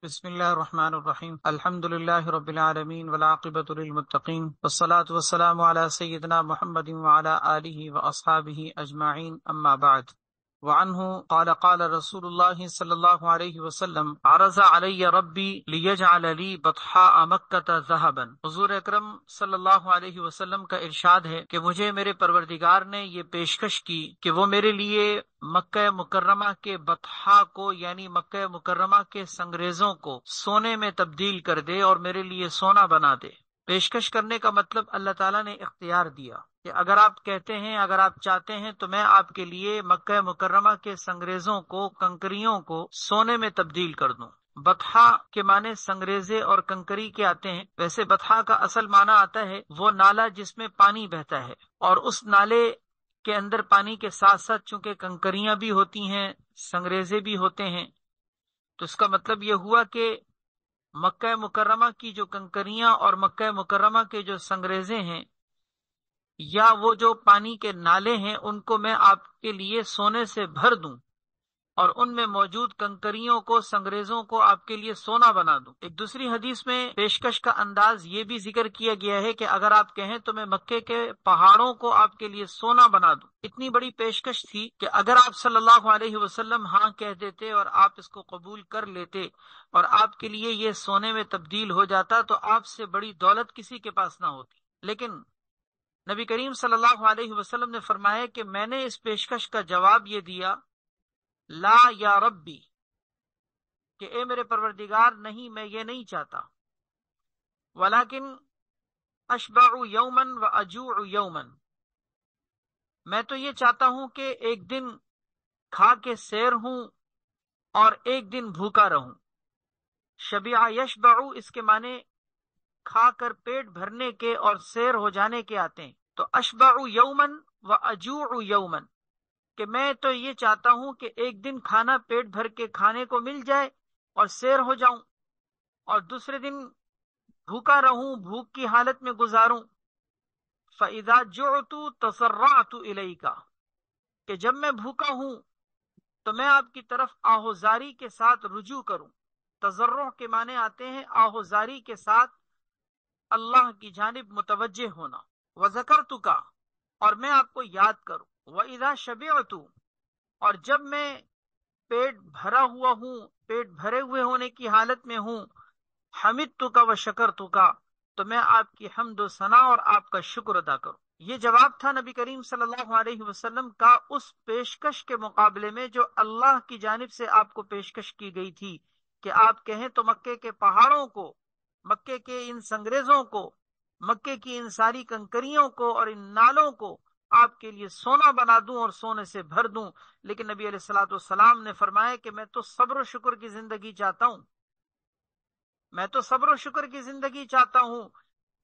بسم اللہ الرحمن الرحیم الحمد للہ رب العالمین والعاقبۃ للمتقین والصلاة والسلام علی سیدنا محمد وعلی آلہ واصحابہ اجمعین اما بعد وعنہ قال قال رسول اللہ صلی اللہ علیہ وسلم عرض علی ربی لیجعل لی بطحاء مکہ ذہبا۔ حضور اکرم صلی اللہ علیہ وسلم کا ارشاد ہے کہ مجھے میرے پروردگار نے یہ پیشکش کی کہ وہ میرے لیے مکہ مکرمہ کے بطحاء کو یعنی مکہ مکرمہ کے سنگریزوں کو سونے میں تبدیل کر دے اور میرے لیے سونا بنا دے۔ پیشکش کرنے کا مطلب اللہ تعالیٰ نے اختیار دیا کہ اگر آپ کہتے ہیں، اگر آپ چاہتے ہیں تو میں آپ کے لیے مکہ مکرمہ کے سنگریزوں کو، کنکریوں کو سونے میں تبدیل کر دوں۔ بطحاء کے معنی سنگریزے اور کنکری کے آتے ہیں۔ ویسے بطحاء کا اصل معنی آتا ہے وہ نالا جس میں پانی بہتا ہے، اور اس نالے کے اندر پانی کے ساتھ ساتھ چونکہ کنکریاں بھی ہوتی ہیں، سنگریزے بھی ہوتے ہیں، تو اس کا مطلب یہ ہوا کہ مکہ مکرمہ کی جو کنکریاں اور مکہ مکرمہ کے جو سنگریزے ہیں یا وہ جو پانی کے نالے ہیں، ان کو میں آپ کے لیے سونے سے بھر دوں اور ان میں موجود کنکریوں کو، سنگریزوں کو آپ کے لیے سونا بنا دوں۔ ایک دوسری حدیث میں پیشکش کا انداز یہ بھی ذکر کیا گیا ہے کہ اگر آپ کہیں تو میں مکے کے پہاڑوں کو آپ کے لیے سونا بنا دوں۔ اتنی بڑی پیشکش تھی کہ اگر آپ صلی اللہ علیہ وسلم ہاں کہہ دیتے اور آپ اس کو قبول کر لیتے اور آپ کے لیے یہ سونے میں تبدیل ہو جاتا تو آپ سے بڑی دولت کسی کے پاس نہ ہوتی۔ لیکن نبی کریم صلی اللہ علیہ وسلم نے فرمایا کہ میں نے اس پیشکش کا جواب یہ دیا، لا یا ربی، کہ اے میرے پروردگار، نہیں، میں یہ نہیں چاہتا، ولیکن اشبع یوما و اجوع یوما، میں تو یہ چاہتا ہوں کہ ایک دن کھا کے سیر ہوں اور ایک دن بھوکا رہوں۔ شبع یشبع اس کے معنی کھا کر پیٹ بھرنے کے اور سیر ہو جانے کے آتے ہیں، تو اشبع یوما و اجوع یوما، کہ میں تو یہ چاہتا ہوں کہ ایک دن کھانا پیٹ بھر کے کھانے کو مل جائے اور سیر ہو جاؤں، اور دوسرے دن بھوکا رہوں، بھوک کی حالت میں گزاروں۔ فَإِذَا جُعْتُ تَسَرَّعْتُ إِلَيْكَ، کہ جب میں بھوکا ہوں تو میں آپ کی طرف آہوزاری کے ساتھ رجوع کروں۔ تضرع کے معنی آتے ہیں آہوزاری کے ساتھ اللہ کی جانب متوجہ ہونا۔ وَذَكَرْتُكَ، اور میں آپ کو یاد کروں۔ وَإِذَا شَبِعْتُ، اور جب میں پیٹ بھرا ہوا ہوں، پیٹ بھرے ہوئے ہونے کی حالت میں ہوں، حَمِدْتُكَ وَشَكَرْتُكَ، تو میں آپ کی حمد و ثنا اور آپ کا شکر ادا کروں۔ یہ جواب تھا نبی کریم صلی اللہ علیہ وسلم کا اس پیشکش کے مقابلے میں جو اللہ کی جانب سے آپ کو پیشکش کی گئی تھی کہ آپ کہیں تو مکے کے پہاڑوں کو، مکے کے ان سنگریزوں کو، مکے کی ان ساری کنکریوں کو اور ان نالوں کو آپ کے لیے سونا بنا دوں اور سونے سے بھر دوں۔ لیکن نبی علیہ الصلوۃ والسلام نے فرمایا کہ میں تو صبر و شکر کی زندگی چاہتا ہوں، میں تو صبر و شکر کی زندگی چاہتا ہوں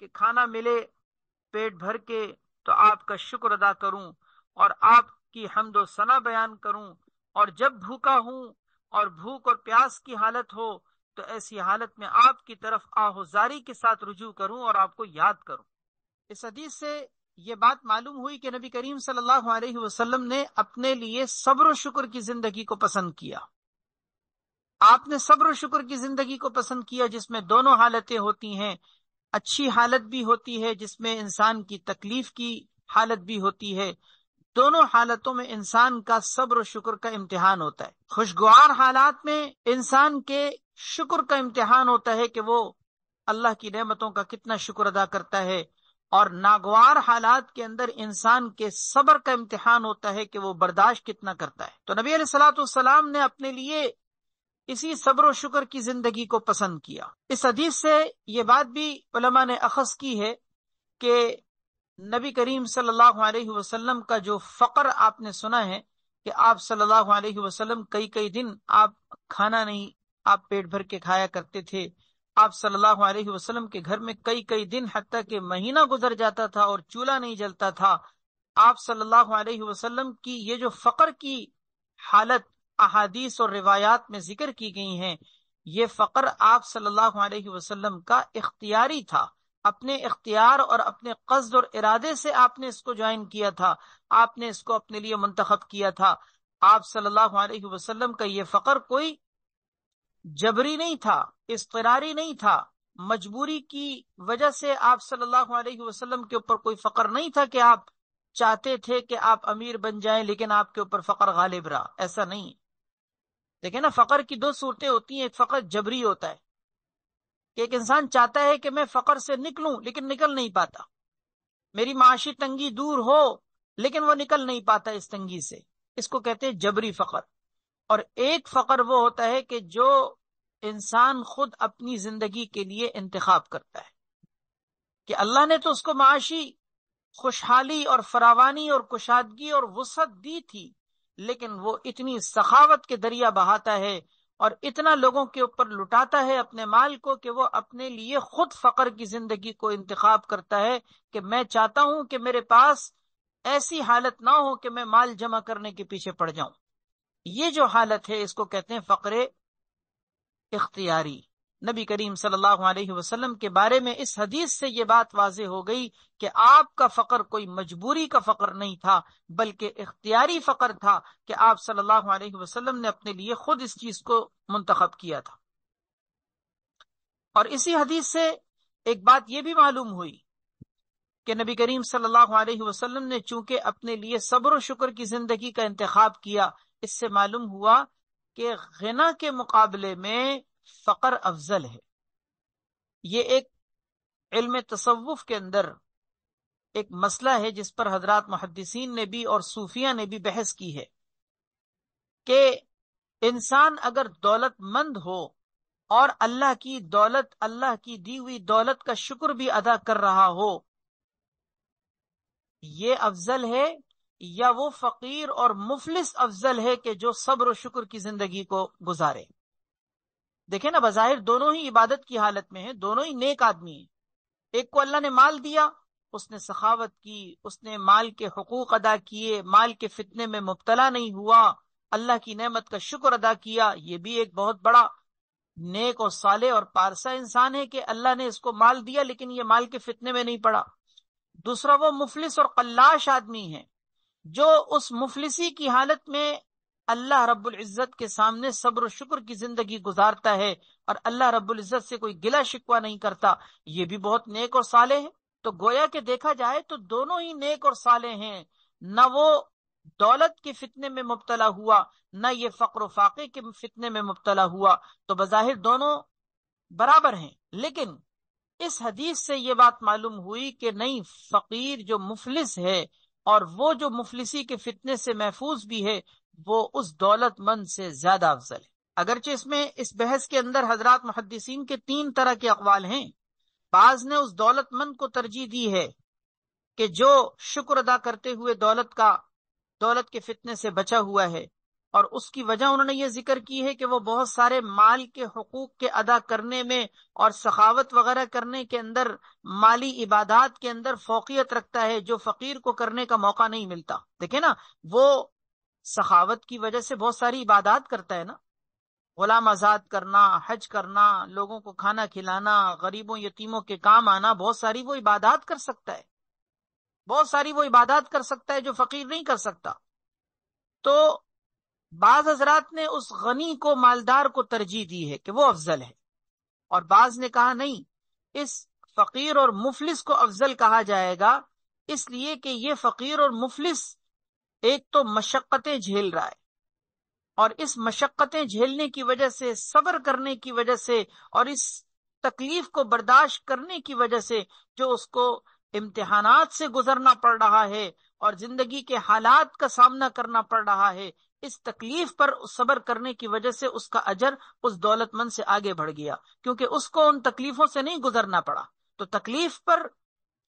کہ کھانا ملے پیٹ بھر کے تو آپ کا شکر ادا کروں اور آپ کی حمد و ثنا بیان کروں، اور جب بھوکا ہوں اور بھوک اور پیاس کی حالت ہو تو ایسی حالت میں آپ کی طرف آہوزاری کے ساتھ رجوع کروں اور آپ کو یاد کروں۔ اس حدیث سے یہ بات معلوم ہوئی کہ نبی کریم صلی اللہ علیہ وسلم نے اپنے لیے صبر و شکر کی زندگی کو پسند کیا۔ آپ نے صبر و شکر کی زندگی کو پسند کیا جس میں دونوں حالتیں ہوتی ہیں، اچھی حالت بھی ہوتی ہے جس میں انسان کی تکلیف کی حالت بھی ہوتی ہے۔ دونوں حالتوں میں انسان کا صبر و شکر کا امتحان ہوتا ہے۔ خوشگوار حالات میں انسان کے شکر کا امتحان ہوتا ہے کہ وہ اللہ کی نعمتوں کا کتنا شکر ادا کرتا ہے، اور ناگوار حالات کے اندر انسان کے صبر کا امتحان ہوتا ہے کہ وہ برداشت کتنا کرتا ہے۔ تو نبی علیہ الصلوۃ والسلام نے اپنے لیے اسی صبر و شکر کی زندگی کو پسند کیا۔ اس حدیث سے یہ بات بھی علماء نے اخذ کی ہے کہ نبی کریم صلی اللہ علیہ وسلم کا جو فقر آپ نے سنا ہے کہ آپ صلی اللہ علیہ وسلم کئی دن آپ کھانا نہیں، آپ پیٹ بھر کے کھایا کرتے تھے۔ آپ صلی اللہ علیہ وسلم کے گھر میں کئی دن حتیٰ کہ مہینہ گزر جاتا تھا اور چولہا نہیں جلتا تھا۔ آپ صلی اللہ علیہ وسلم کی یہ جو فقر کی حالت احادیث اور روایات میں ذکر کی گئی ہیں، یہ فقر آپ صلی اللہ علیہ وسلم کا اختیاری تھا، اپنے اختیار اور اپنے قصد اور ارادے سے آپ نے اس کو جوائن کیا تھا، آپ نے اس کو اپنے لیے منتخب کیا تھا۔ آپ صلی اللہ علیہ وسلم کا یہ فقر کوئی جبری نہیں تھا، اضطراری نہیں تھا، مجبوری کی وجہ سے آپ صلی اللہ علیہ وسلم کے اوپر کوئی فقر نہیں تھا کہ آپ چاہتے تھے کہ آپ امیر بن جائیں لیکن آپ کے اوپر فقر غالب رہا، ایسا نہیں ہے۔ دیکھیں نا، فقر کی دو صورتیں ہوتی ہیں، ایک فقر جبری ہوتا ہے کہ ایک انسان چاہتا ہے کہ میں فقر سے نکلوں لیکن نکل نہیں پاتا، میری معاشی تنگی دور ہو لیکن وہ نکل نہیں پاتا اس تنگی سے، اس کو کہتے ہیں جبری فقر۔ اور ایک فقر وہ ہوتا ہے کہ جو انسان خود اپنی زندگی کے لیے انتخاب کرتا ہے کہ اللہ نے تو اس کو معاشی خوشحالی اور فراوانی اور کشادگی اور وسعت دی تھی، لیکن وہ اتنی سخاوت کے دریا بہاتا ہے اور اتنا لوگوں کے اوپر لٹاتا ہے اپنے مال کو کہ وہ اپنے لیے خود فقر کی زندگی کو انتخاب کرتا ہے کہ میں چاہتا ہوں کہ میرے پاس ایسی حالت نہ ہو کہ میں مال جمع کرنے کے پیچھے پڑ جاؤں۔ یہ جو حالت ہے اس کو کہتے ہیں فقر اختیاری۔ نبی کریم صلی اللہ علیہ وسلم کے بارے میں اس حدیث سے یہ بات واضح ہو گئی کہ آپ کا فقر کوئی مجبوری کا فقر نہیں تھا بلکہ اختیاری فقر تھا کہ آپ صلی اللہ علیہ وسلم نے اپنے لیے خود اس چیز کو منتخب کیا تھا۔ اور اسی حدیث سے ایک بات یہ بھی معلوم ہوئی کہ نبی کریم صلی اللہ علیہ وسلم نے چونکہ اپنے لیے صبر و شکر کی زندگی کا انتخاب کیا، اس سے معلوم ہوا کہ غنا کے مقابلے میں فقر افضل ہے۔ یہ ایک علم تصوف کے اندر ایک مسئلہ ہے جس پر حضرات محدثین نے بھی اور صوفیہ نے بھی بحث کی ہے کہ انسان اگر دولت مند ہو اور اللہ کی دولت، اللہ کی دی ہوئی دولت کا شکر بھی ادا کر رہا ہو، یہ افضل ہے یا وہ فقیر اور مفلس افضل ہے کہ جو صبر و شکر کی زندگی کو گزارے؟ دیکھیں نا، بظاہر دونوں ہی عبادت کی حالت میں ہیں، دونوں ہی نیک آدمی ہیں۔ ایک کو اللہ نے مال دیا، اس نے سخاوت کی، اس نے مال کے حقوق ادا کیے، مال کے فتنے میں مبتلا نہیں ہوا، اللہ کی نعمت کا شکر ادا کیا، یہ بھی ایک بہت بڑا نیک اور صالح اور پارسا انسان ہے کہ اللہ نے اس کو مال دیا لیکن یہ مال کے فتنے میں نہیں پڑا۔ دوسرا وہ مفلس اور قلاش آدمی ہے جو اس مفلسی کی حالت میں اللہ رب العزت کے سامنے صبر و شکر کی زندگی گزارتا ہے اور اللہ رب العزت سے کوئی گلہ شکوہ نہیں کرتا، یہ بھی بہت نیک اور صالح ہے۔ تو گویا کہ دیکھا جائے تو دونوں ہی نیک اور صالح ہیں، نہ وہ دولت کے فتنے میں مبتلا ہوا نہ یہ فقر و فاقے کے فتنے میں مبتلا ہوا، تو بظاہر دونوں برابر ہیں۔ لیکن اس حدیث سے یہ بات معلوم ہوئی کہ نہیں، فقیر جو مفلس ہے اور وہ جو مفلسی کے فتنے سے محفوظ بھی ہے، وہ اس دولت مند سے زیادہ افضل ہے۔ اگرچہ اس بحث کے اندر حضرات محدثین کے تین طرح کے اقوال ہیں۔ بعض نے اس دولت مند کو ترجیح دی ہے کہ جو شکر ادا کرتے ہوئے دولت کے فتنے سے بچا ہوا ہے، اور اس کی وجہ انہوں نے یہ ذکر کی ہے کہ وہ بہت سارے مال کے حقوق کے ادا کرنے میں اور سخاوت وغیرہ کرنے کے اندر، مالی عبادات کے اندر فوقیت رکھتا ہے جو فقیر کو کرنے کا موقع نہیں ملتا۔ دیکھیں نا، وہ سخاوت کی وجہ سے بہت ساری عبادات کرتا ہے نا، غلام آزاد کرنا، حج کرنا، لوگوں کو کھانا کھلانا، غریبوں یتیموں کے کام آنا، بہت ساری وہ عبادات کر سکتا ہے، بہت ساری وہ عبادات کر سکتا ہے جو فقیر نہیں کر سکتا۔ تو بعض حضرات نے اس غنی کو، مالدار کو ترجیح دی ہے کہ وہ افضل ہے، اور بعض نے کہا نہیں، اس فقیر اور مفلس کو افضل کہا جائے گا، اس لیے کہ یہ فقیر اور مفلس ایک تو مشقتیں جھیل رہا ہے، اور اس مشقتیں جھیلنے کی وجہ سے، صبر کرنے کی وجہ سے اور اس تکلیف کو برداشت کرنے کی وجہ سے جو اس کو امتحانات سے گزرنا پڑ رہا ہے اور زندگی کے حالات کا سامنا کرنا پڑ رہا ہے، اس تکلیف پر صبر کرنے کی وجہ سے اس کا اجر اس دولت مند سے آگے بڑھ گیا، کیونکہ اس کو ان تکلیفوں سے نہیں گزرنا پڑا۔ تو تکلیف پر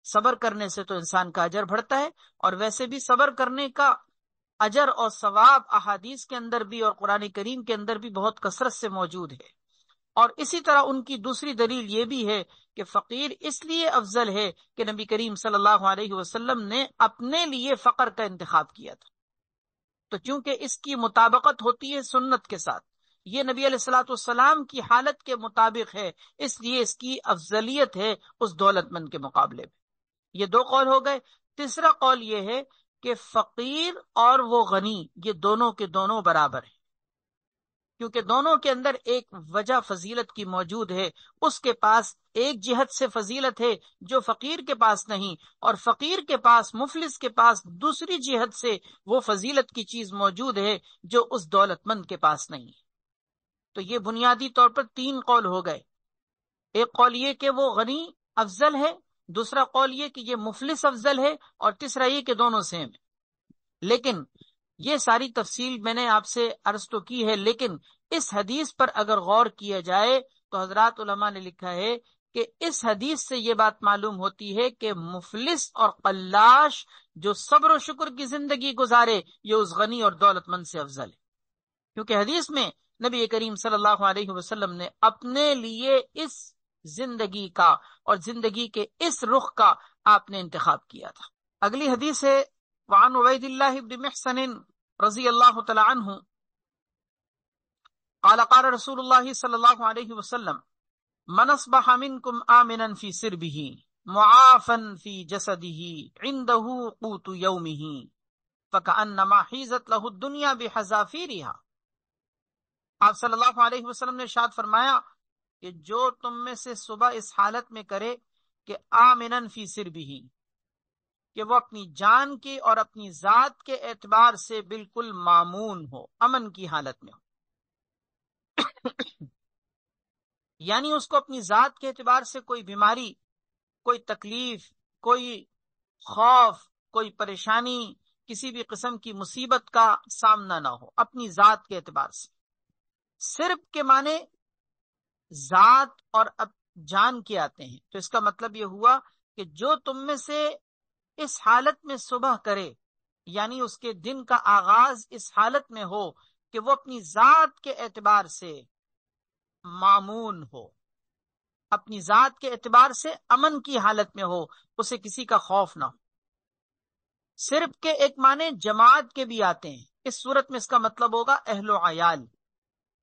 صبر کرنے سے تو انسان کا اجر بڑھتا ہے، اور ویسے بھی صبر کرنے کا اجر اور ثواب احادیث کے اندر بھی اور قرآن کریم کے اندر بھی بہت کثرت سے موجود ہے۔ اور اسی طرح ان کی دوسری دلیل یہ بھی ہے کہ فقیر اس لیے افضل ہے کہ نبی کریم صلی اللہ علیہ وسلم نے اپنے لیے فقر کا انتخاب کیا تھا، تو چونکہ اس کی مطابقت ہوتی ہے سنت کے ساتھ، یہ نبی علیہ الصلوۃ والسلام کی حالت کے مطابق ہے، اس لیے اس کی افضلیت ہے اس دولت مند کے مقابلے میں۔ یہ دو قول ہو گئے۔ تیسرا قول یہ ہے کہ فقیر اور وہ غنی، یہ دونوں کے دونوں برابر ہیں، کیونکہ دونوں کے اندر ایک وجہ فضیلت کی موجود ہے. اس کے پاس ایک جہت سے فضیلت ہے جو فقیر کے پاس نہیں، اور فقیر کے پاس، مفلس کے پاس دوسری جہت سے وہ فضیلت کی چیز موجود ہے جو اس دولت مند کے پاس نہیں ہے. تو یہ بنیادی طور پر 3 قول ہو گئے. ایک قول یہ کہ وہ غنی افضل ہے، دوسرا قول یہ کہ یہ مفلس افضل ہے، اور تیسرا یہ کہ دونوں سیم ہیں. لیکن یہ ساری تفصیل میں نے آپ سے عرض تو کی ہے، لیکن اس حدیث پر اگر غور کیا جائے تو حضرات علماء نے لکھا ہے کہ اس حدیث سے یہ بات معلوم ہوتی ہے کہ مفلس اور قلاش جو صبر و شکر کی زندگی گزارے یہ اس غنی اور دولت مند سے افضل ہے. کیونکہ حدیث میں نبی کریم صلی اللہ علیہ وسلم نے اپنے لیے اس زندگی کا اور زندگی کے اس رخ کا آپ نے انتخاب کیا تھا. اگلی حدیث ہے وعن عبید اللہ بن محسن رضی اللہ تعالی عنہ قال قال رسول اللہ صلی اللہ علیہ وسلم من اصبح منکم آمنا فی سربہ معافا فی جسدہ عنده قوت یومہ فکأنما حیزت لہ الدنیا بحذافیرہا. آپ صلی اللہ علیہ وسلم نے ارشاد فرمایا کہ جو تم میں سے صبح اس حالت میں کرے کہ آمنن فی سربہ، کہ وہ اپنی جان کی اور اپنی ذات کے اعتبار سے بالکل مامون ہو، امن کی حالت میں ہو. یعنی اس کو اپنی ذات کے اعتبار سے کوئی بیماری، کوئی تکلیف، کوئی خوف، کوئی پریشانی، کسی بھی قسم کی مصیبت کا سامنا نہ ہو اپنی ذات کے اعتبار سے. صرف کے معنی ذات اور جان کے آتے ہیں، تو اس کا مطلب یہ ہوا کہ جو تم میں سے اس حالت میں صبح کرے، یعنی اس کے دن کا آغاز اس حالت میں ہو کہ وہ اپنی ذات کے اعتبار سے مامون ہو، اپنی ذات کے اعتبار سے امن کی حالت میں ہو، اسے کسی کا خوف نہ ہو. صرف کے ایک معنی جماعت کے بھی آتے ہیں. اس صورت میں اس کا مطلب ہوگا اہل و عیال،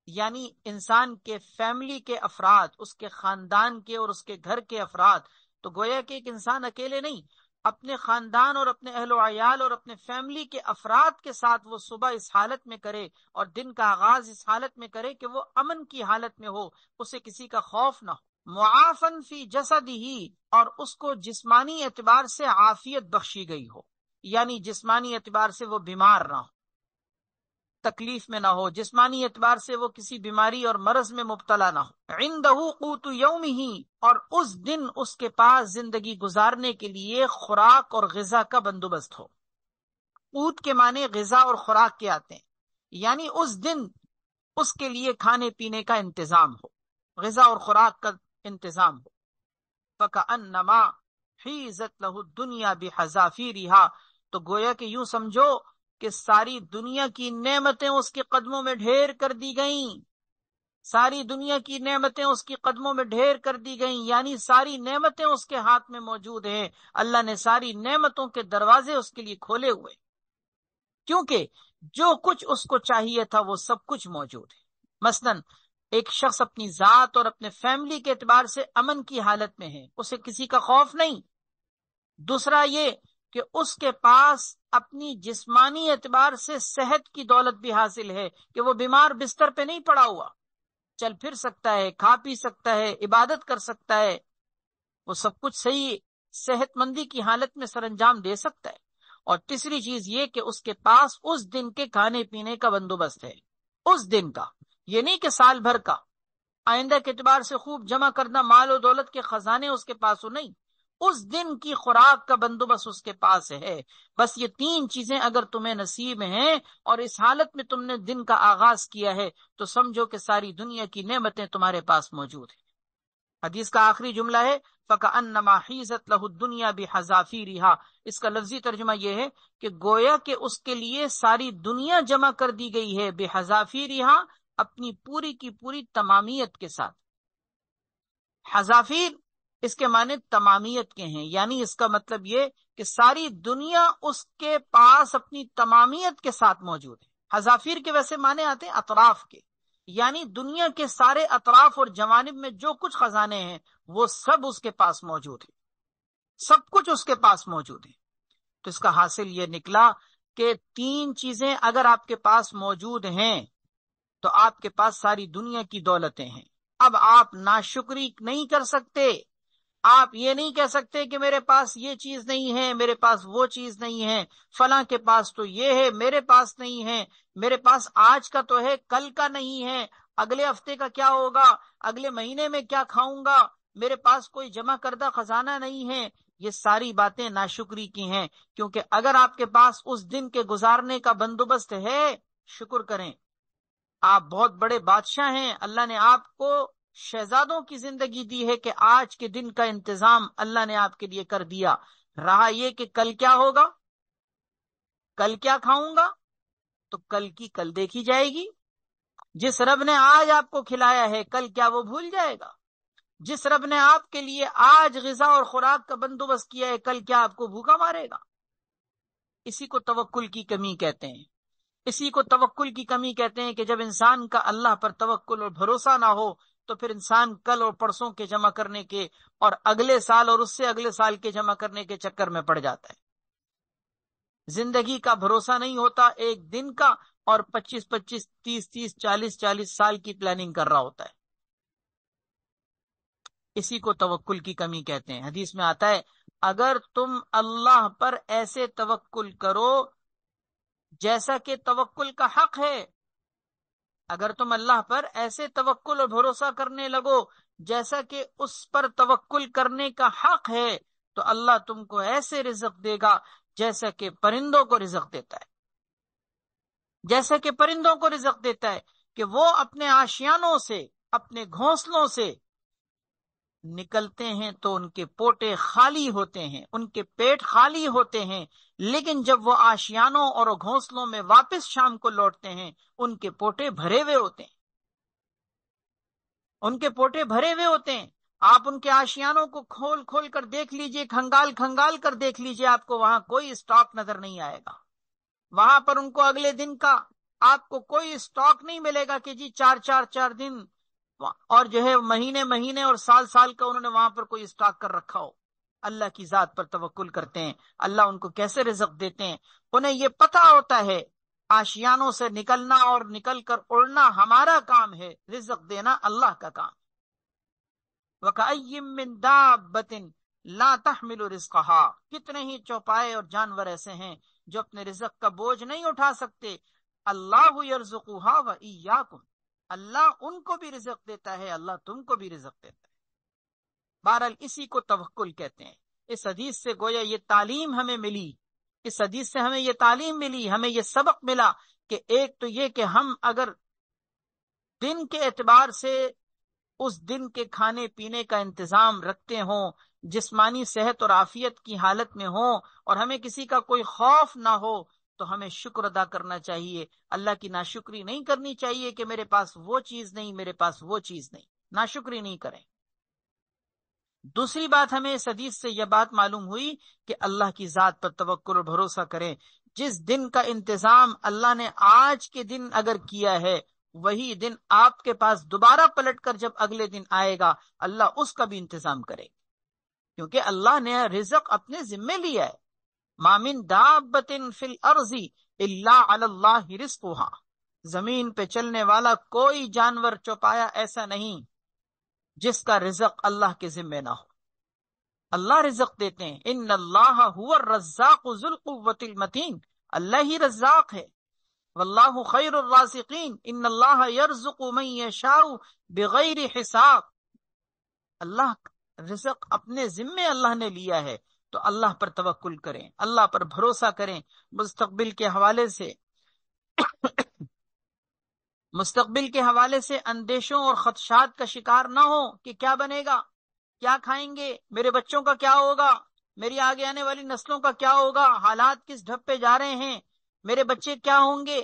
یعنی انسان کے فیملی کے افراد، اس کے خاندان کے اور اس کے گھر کے افراد. تو گویا کہ ایک انسان اکیلے نہیں، اپنے خاندان اور اپنے اہل و عیال اور اپنے فیملی کے افراد کے ساتھ وہ صبح اس حالت میں کرے اور دن کا آغاز اس حالت میں کرے کہ وہ امن کی حالت میں ہو، اسے کسی کا خوف نہ ہو. معافن فی جسدہ، اور اس کو جسمانی اعتبار سے عافیت بخشی گئی ہو، یعنی جسمانی اعتبار سے وہ بیمار نہ ہو، تکلیف میں نہ ہو، جسمانی اعتبار سے وہ کسی بیماری اور مرض میں مبتلا نہ ہو. عنده قوت یومہ، اور اس دن اس کے پاس زندگی گزارنے کے لیے خوراک اور غذا کا بندوبست ہو. قوت کے معنی غذا اور خوراک کے آتے ہیں، یعنی اس دن اس کے لیے کھانے پینے کا انتظام ہو، غذا اور خوراک کا انتظام ہو. فکأنما حیزت لہ الدنیا بحذافیرہا، تو گویا کہ یوں سمجھو کہ ساری دنیا کی نعمتیں اس کے قدموں میں ڈھیر کر دی گئیں، ساری دنیا کی نعمتیں اس کی قدموں میں ڈھیر کر دی گئیں، یعنی ساری نعمتیں اس کے ہاتھ میں موجود ہیں. اللہ نے ساری نعمتوں کے دروازے اس کے لیے کھولے ہوئے، کیونکہ جو کچھ اس کو چاہیے تھا وہ سب کچھ موجود ہے. مثلاً ایک شخص اپنی ذات اور اپنے فیملی کے اعتبار سے امن کی حالت میں ہے، اسے کسی کا خوف نہیں. دوسرا یہ کہ اس کے پاس اپنی جسمانی اعتبار سے صحت کی دولت بھی حاصل ہے کہ وہ بیمار بستر پہ نہیں پڑا ہوا، چل پھر سکتا ہے، کھا پی سکتا ہے، عبادت کر سکتا ہے، وہ سب کچھ صحیح صحت مندی کی حالت میں سر انجام دے سکتا ہے. اور تیسری چیز یہ کہ اس کے پاس اس دن کے کھانے پینے کا بندوبست ہے، اس دن کا، یہ نہیں کہ سال بھر کا. آئندہ کے اعتبار سے خوب جمع کرنا مال و دولت کے خزانے اس کے پاس ہو، نہیں، اس دن کی خوراک کا بندوبست اس کے پاس ہے. بس یہ 3 چیزیں اگر تمہیں نصیب ہیں اور اس حالت میں تم نے دن کا آغاز کیا ہے تو سمجھو کہ ساری دنیا کی نعمتیں تمہارے پاس موجود ہیں. حدیث کا آخری جملہ ہے فَكَأَنَّمَا حِيزَتْ لَهُ الدُّنْيَا بِحَذَافِيرِهَا. اس کا لفظی ترجمہ یہ ہے کہ گویا کہ اس کے لیے ساری دنیا جمع کر دی گئی ہے، بِحَذَافِيرِهَا، اپنی پوری کی پوری تمامیت کے ساتھ. حذافیر اس کے معنی تمامیت کے ہیں، یعنی اس کا مطلب یہ کہ ساری دنیا اس کے پاس اپنی تمامیت کے ساتھ موجود ہے. حذافیر کے ویسے معنی آتے ہیں اطراف کے، یعنی دنیا کے سارے اطراف اور جوانب میں جو کچھ خزانے ہیں وہ سب اس کے پاس موجود ہیں، سب کچھ اس کے پاس موجود ہے. تو اس کا حاصل یہ نکلا کہ 3 چیزیں اگر آپ کے پاس موجود ہیں تو آپ کے پاس ساری دنیا کی دولتیں ہیں، اب آپ ناشکری نہیں کر سکتے، آپ یہ نہیں کہہ سکتے کہ میرے پاس یہ چیز نہیں ہے، میرے پاس وہ چیز نہیں ہے، فلاں کے پاس تو یہ ہے، میرے پاس نہیں ہے، میرے پاس آج کا تو ہے کل کا نہیں ہے، اگلے ہفتے کا کیا ہوگا، اگلے مہینے میں کیا کھاؤں گا، میرے پاس کوئی جمع کردہ خزانہ نہیں ہے۔ یہ ساری باتیں ناشکری کی ہیں، کیونکہ اگر آپ کے پاس اس دن کے گزارنے کا بندوبست ہے، شکر کریں۔ آپ بہت بڑے بادشاہ ہیں، اللہ نے آپ کو شہزادوں کی زندگی دی ہے کہ آج کے دن کا انتظام اللہ نے آپ کے لیے کر دیا۔ رہا یہ کہ کل کیا ہوگا، کل کیا کھاؤں گا، تو کل کی کل دیکھی جائے گی۔ جس رب نے آج آپ کو کھلایا ہے، کل کیا وہ بھول جائے گا؟ جس رب نے آپ کے لیے آج غذا اور خوراک کا بندوبست کیا ہے، کل کیا آپ کو بھوکا مارے گا؟ اسی کو توکل کی کمی کہتے ہیں، اسی کو توکل کی کمی کہتے ہیں کہ جب انسان کا اللہ پر توکل اور بھروسہ نہ ہو تو پھر انسان کل اور پرسوں کے جمع کرنے کے اور اگلے سال اور اس سے اگلے سال کے جمع کرنے کے چکر میں پڑ جاتا ہے۔ زندگی کا بھروسہ نہیں ہوتا، ایک دن کا، اور 25 30 40 سال کی پلاننگ کر رہا ہوتا ہے۔ اسی کو توکل کی کمی کہتے ہیں۔ حدیث میں آتا ہے، اگر تم اللہ پر ایسے توکل کرو جیسا کہ توکل کا حق ہے، اگر تم اللہ پر ایسے توکل اور بھروسہ کرنے لگو جیسا کہ اس پر توکل کرنے کا حق ہے، تو اللہ تم کو ایسے رزق دے گا جیسا کہ پرندوں کو رزق دیتا ہے، جیسا کہ پرندوں کو رزق دیتا ہے، کہ وہ اپنے آشیانوں سے، اپنے گھونسلوں سے نکلتے ہیں تو ان کے پوٹے خالی ہوتے ہیں، ان کے پیٹ خالی ہوتے ہیں، لیکن جب وہ آشیانوں اور گھونسلوں میں واپس شام کو لوٹتے ہیں، ان کے پوٹے بھرے ہوئے ہوتے ہیں، ان کے پوٹے بھرے ہوئے ہوتے ہیں۔ آپ ان کے آشیانوں کو کھول کھول کر دیکھ لیجئے، کھنگال کھنگال کر دیکھ لیجئے، آپ کو وہاں کوئی اسٹاک نظر نہیں آئے گا۔ وہاں پر ان کو اگلے دن کا آپ کو کوئی اسٹاک نہیں ملے گا کہ جی 4 دن اور جو ہے مہینے مہینے اور سال سال کا انہوں نے وہاں پر کوئی اسٹاک کر رکھا ہو۔ اللہ کی ذات پر توکل کرتے ہیں، اللہ ان کو کیسے رزق دیتے ہیں، انہیں یہ پتہ ہوتا ہے آشیانوں سے نکلنا اور نکل کر اڑنا ہمارا کام ہے، رزق دینا اللہ کا کام۔ وَكَأَيٍّ مِّن دَابَّةٍ لَا تَحْمِلُ رِزْقَهَا، کتنے ہی چوپائے اور جانور ایسے ہیں جو اپنے رزق کا بوجھ نہیں اٹھا سکتے۔ اللہ یرزقها وَإِيَّاكُمْ، اللہ ان کو بھی رزق دیتا ہے، اللہ تم کو بھی رزق دیتا ہے۔ بہرحال اسی کو توکل کہتے ہیں۔ اس حدیث سے گویا یہ تعلیم ہمیں ملی، اس حدیث سے ہمیں یہ تعلیم ملی، ہمیں یہ سبق ملا کہ ایک تو یہ کہ ہم اگر دن کے اعتبار سے اس دن کے کھانے پینے کا انتظام رکھتے ہوں، جسمانی صحت اور عافیت کی حالت میں ہوں، اور ہمیں کسی کا کوئی خوف نہ ہو، تو ہمیں شکر ادا کرنا چاہیے، اللہ کی ناشکری نہیں کرنی چاہیے کہ میرے پاس وہ چیز نہیں، میرے پاس وہ چیز نہیں، ناشکری نہیں کریں۔ دوسری بات ہمیں اس حدیث سے یہ بات معلوم ہوئی کہ اللہ کی ذات پر توکل اور بھروسہ کریں۔ جس دن کا انتظام اللہ نے آج کے دن اگر کیا ہے، وہی دن آپ کے پاس دوبارہ پلٹ کر جب اگلے دن آئے گا، اللہ اس کا بھی انتظام کرے، کیونکہ اللہ نے رزق اپنے ذمے لیا ہے۔ مَا مِن دَابَّةٍ فِي الْأَرْضِ إِلَّا عَلَى اللَّهِ رِزْقُهَا، زمین پہ چلنے والا کوئی جانور چوپایا ایسا نہیں جس کا رزق اللہ کے ذمے نہ ہو، اللہ رزق دیتے ہیں۔ ان اللہ هو الرزاق ذو القوة المتین، اللہ ہی رزاق ہے، واللہ خیر الرازقین، ان اللہ یرزق من یشاء بغیر حساب۔ اللہ رزق اپنے ذمے اللہ نے لیا ہے، تو اللہ پر توکل کریں، اللہ پر بھروسہ کریں، مستقبل کے حوالے سے اندیشوں اور خدشات کا شکار نہ ہو کہ کیا بنے گا، کیا کھائیں گے، میرے بچوں کا کیا ہوگا، میری آگے آنے والی نسلوں کا کیا ہوگا، حالات کس ڈھب پہ جا رہے ہیں، میرے بچے کیا ہوں گے۔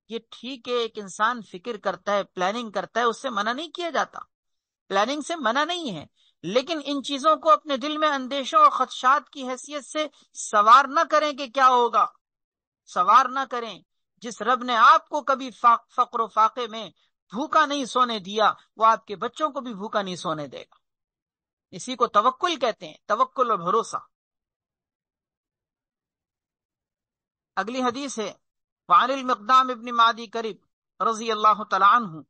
یہ ٹھیک ہے، ایک انسان فکر کرتا ہے، پلاننگ کرتا ہے، اس سے منع نہیں کیا جاتا، پلاننگ سے منع نہیں ہے، لیکن ان چیزوں کو اپنے دل میں اندیشوں اور خدشات کی حیثیت سے سوار نہ کریں کہ کیا ہوگا، سوار نہ کریں۔ جس رب نے آپ کو کبھی فقر و فاقے میں بھوکا نہیں سونے دیا، وہ آپ کے بچوں کو بھی بھوکا نہیں سونے دے گا۔ اسی کو توکل کہتے ہیں، توکل اور بھروسہ۔ اگلی حدیث ہے، وعن المقدام ابن معدی کرب رضی اللہ تعالی عنہ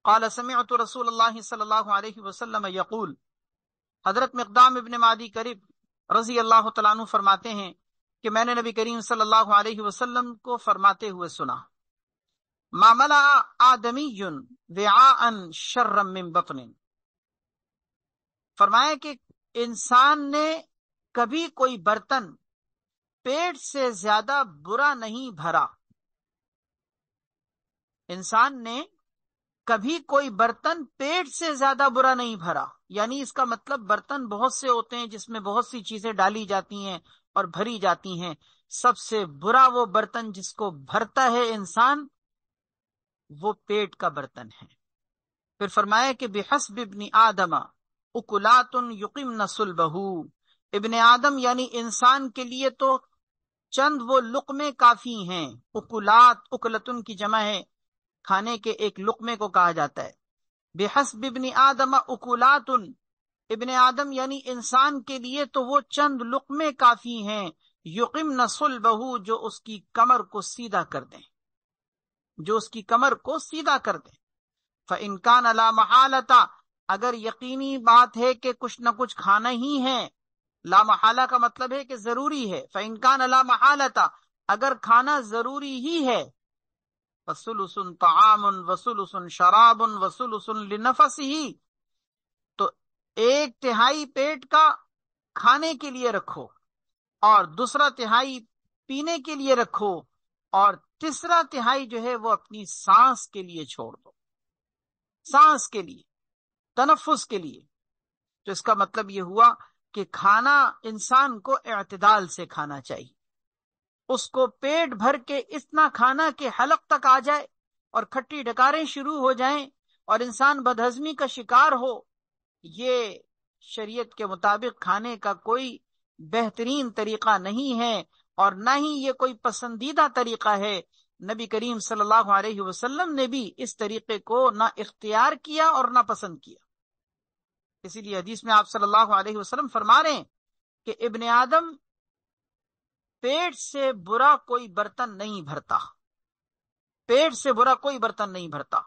قال سمعت رسول اللہ صلی اللہ علیہ وسلم یقول، حضرت مقدام ابن معدی کرب رضی اللہ تعالیٰ عنہ فرماتے ہیں کہ میں نے نبی کریم صلی اللہ علیہ وسلم کو فرماتے ہوئے سنا، ما ملأ آدمی وعاء شرا من بطن، فرمایا کہ انسان نے کبھی کوئی برتن پیٹ سے زیادہ برا نہیں بھرا، انسان نے کبھی کوئی برتن پیٹ سے زیادہ برا نہیں بھرا، یعنی اس کا مطلب برتن بہت سے ہوتے ہیں جس میں بہت سی چیزیں ڈالی جاتی ہیں اور بھری جاتی ہیں، سب سے برا وہ برتن جس کو بھرتا ہے انسان وہ پیٹ کا برتن ہے۔ پھر فرمایا کہ بحسب ابن آدم اکلات یقمن صلبہ، ابن آدم یعنی انسان کے لیے تو چند وہ لقمے کافی ہیں، اکلات اکلتن کی جمع ہے، کھانے کے ایک لقمے کو کہا جاتا ہے۔ بحسب ابن آدم اکلات، ابن آدم یعنی انسان کے لیے تو وہ چند لقمے کافی ہیں، یقمن صلبہ، جو اس کی کمر کو سیدھا کر دیں، جو اس کی کمر کو سیدھا کر دیں۔ فَإِن كَانَ لَا مَحَالَةَ، اگر یقینی بات ہے کہ کچھ نہ کچھ کھانا ہی ہے، لا محالہ کا مطلب ہے کہ ضروری ہے، فَإِن كَانَ لَا مَحَالَةَ، اگر کھانا ضروری ہی ہے، فَثُلُثٌ طَعَامٌ وَثُلُثٌ شَرَابٌ وَثُلُثٌ لِنَفَسِهِ، تو ایک تہائی پیٹ کا کھانے کے لیے رکھو اور دوسرا تہائی پینے کے لیے رکھو اور تیسرا تہائی جو ہے وہ اپنی سانس کے لیے چھوڑ دو، سانس کے لیے، تنفس کے لیے۔ تو اس کا مطلب یہ ہوا کہ کھانا انسان کو اعتدال سے کھانا چاہیے، اس کو پیٹ بھر کے اتنا کھانا کہ حلق تک آ جائے اور کھٹی ڈکاریں شروع ہو جائیں اور انسان بدہضمی کا شکار ہو، یہ شریعت کے مطابق کھانے کا کوئی بہترین طریقہ نہیں ہے اور نہ ہی یہ کوئی پسندیدہ طریقہ ہے۔ نبی کریم صلی اللہ علیہ وسلم نے بھی اس طریقے کو نہ اختیار کیا اور نہ پسند کیا۔ اسی لیے حدیث میں آپ صلی اللہ علیہ وسلم فرما رہے ہیں کہ ابن آدم پیٹ سے برا کوئی برتن نہیں بھرتا، پیٹ سے برا کوئی برتن نہیں بھرتا۔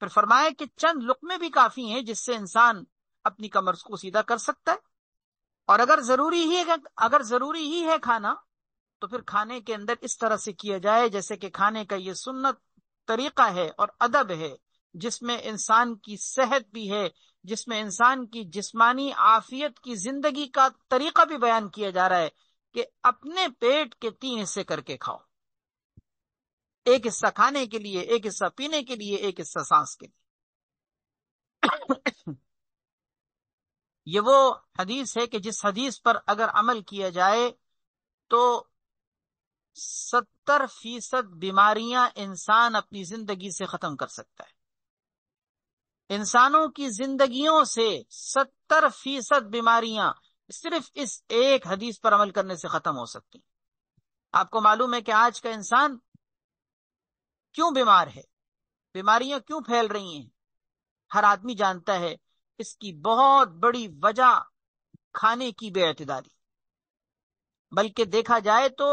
پھر فرمایا کہ چند لقمے بھی کافی ہیں جس سے انسان اپنی کمر کو سیدھا کر سکتا ہے، اور اگر ضروری ہی ہے کھانا تو پھر کھانے کے اندر اس طرح سے کیا جائے جیسے کہ کھانے کا یہ سنت طریقہ ہے اور ادب ہے، جس میں انسان کی صحت بھی ہے، جس میں انسان کی جسمانی عافیت کی زندگی کا طریقہ بھی بیان کیا جا رہا ہے کہ اپنے پیٹ کے 3 حصے کر کے کھاؤ، ایک حصہ کھانے کے لیے، ایک حصہ پینے کے لیے، ایک حصہ سانس کے لیے۔ یہ وہ حدیث ہے کہ جس حدیث پر اگر عمل کیا جائے تو 70% بیماریاں انسان اپنی زندگی سے ختم کر سکتا ہے، انسانوں کی زندگیوں سے 70% بیماریاں صرف اس ایک حدیث پر عمل کرنے سے ختم ہو سکتی ہیں۔ آپ کو معلوم ہے کہ آج کا انسان کیوں بیمار ہے، بیماریاں کیوں پھیل رہی ہیں، ہر آدمی جانتا ہے اس کی بہت بڑی وجہ کھانے کی بے اعتدالی، بلکہ دیکھا جائے تو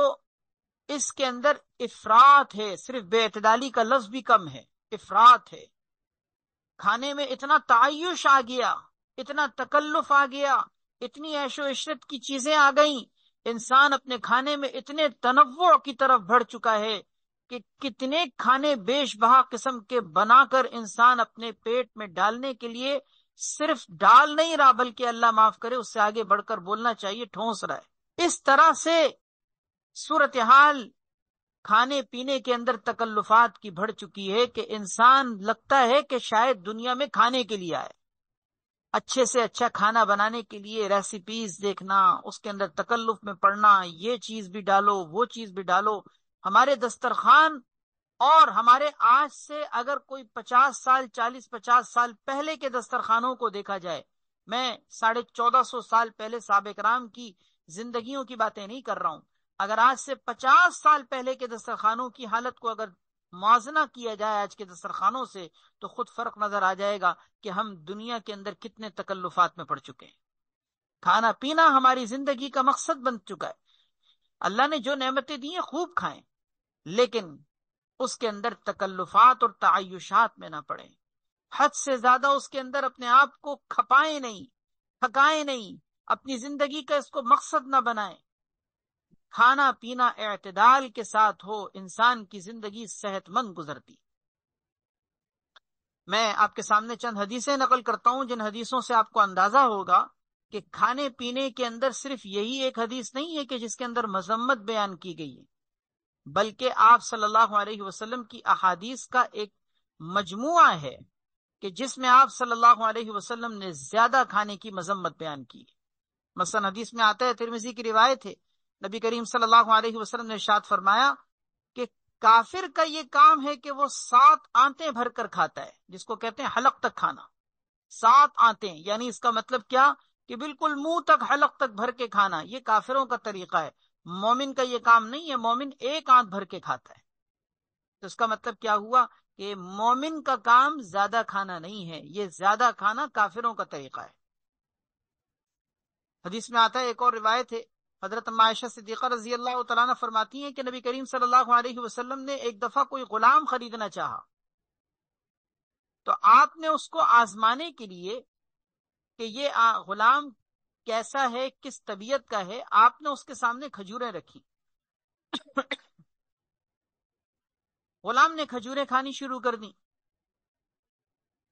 اس کے اندر افراط ہے، صرف بے اعتدالی کا لفظ بھی کم ہے، افراط ہے۔ کھانے میں اتنا تعیش آ گیا، اتنا تکلف آ گیا، اتنی عیش و عشرت کی چیزیں آ گئیں، انسان اپنے کھانے میں اتنے تنوع کی طرف بڑھ چکا ہے کہ کتنے کھانے بیش بہا قسم کے بنا کر انسان اپنے پیٹ میں ڈالنے کے لیے صرف ڈال نہیں رہا بلکہ اللہ معاف کرے اس سے آگے بڑھ کر بولنا چاہیے ٹھونس رہا ہے۔ اس طرح سے صورتحال کھانے پینے کے اندر تکلفات کی بڑھ چکی ہے کہ انسان لگتا ہے کہ شاید دنیا میں کھانے کے لیے آئے، اچھے سے اچھا کھانا بنانے کے لیے ریسیپیز دیکھنا، اس کے اندر تکلف میں پڑنا، یہ چیز بھی ڈالو وہ چیز بھی ڈالو۔ ہمارے دسترخوان اور ہمارے آج سے اگر کوئی 50 سال پہلے کے دسترخوانوں کو دیکھا جائے، میں 1450 سال پہلے صحابہ کرام کی زندگیوں کی باتیں نہیں کر رہا ہوں، اگر آج سے 50 سال پہلے کے دسترخوانوں کی حالت کو اگر موازنہ کیا جائے آج کے دسترخوانوں سے تو خود فرق نظر آ جائے گا کہ ہم دنیا کے اندر کتنے تکلفات میں پڑ چکے ہیں۔ کھانا پینا ہماری زندگی کا مقصد بن چکا ہے۔ اللہ نے جو نعمتیں دی ہیں خوب کھائیں، لیکن اس کے اندر تکلفات اور تعیشات میں نہ پڑے، حد سے زیادہ اس کے اندر اپنے آپ کو کھپائیں نہیں، تھکائیں نہیں، اپنی زندگی کا اس کو مقصد نہ بنائیں۔ کھانا پینا اعتدال کے ساتھ ہو، انسان کی زندگی صحت مند گزرتی۔ میں آپ کے سامنے چند حدیثیں نقل کرتا ہوں جن حدیثوں سے آپ کو اندازہ ہوگا کہ کھانے پینے کے اندر صرف یہی ایک حدیث نہیں ہے کہ جس کے اندر مذمت بیان کی گئی ہے، بلکہ آپ صلی اللہ علیہ وسلم کی احادیث کا ایک مجموعہ ہے کہ جس میں آپ صلی اللہ علیہ وسلم نے زیادہ کھانے کی مذمت بیان کی ہے۔ مثلا حدیث میں آتا ہے، ترمذی کی روایت ہے، نبی کریم صلی اللہ علیہ وسلم نے ارشاد فرمایا کہ کافر کا یہ کام ہے کہ وہ 7 آنتیں بھر کر کھاتا ہے، جس کو کہتے ہیں حلق تک کھانا۔ 7 آنتیں یعنی اس کا مطلب کیا کہ بالکل منہ تک، حلق تک بھر کے کھانا، یہ کافروں کا طریقہ ہے۔ مومن کا یہ کام نہیں ہے، مومن 1 آنت بھر کے کھاتا ہے۔ تو اس کا مطلب کیا ہوا کہ مومن کا کام زیادہ کھانا نہیں ہے، یہ زیادہ کھانا کافروں کا طریقہ ہے۔ حدیث میں آتا ہے، ایک اور روایت ہے، حضرت عائشہ صدیقہ رضی اللہ تعالیٰ عنہ فرماتی ہیں کہ نبی کریم صلی اللہ علیہ وسلم نے ایک دفعہ کوئی غلام خریدنا چاہا، تو آپ نے اس کو آزمانے کے لیے کہ یہ غلام کیسا ہے، کس طبیعت کا ہے، آپ نے اس کے سامنے کھجوریں رکھی۔ غلام نے کھجوریں کھانی شروع کر دی۔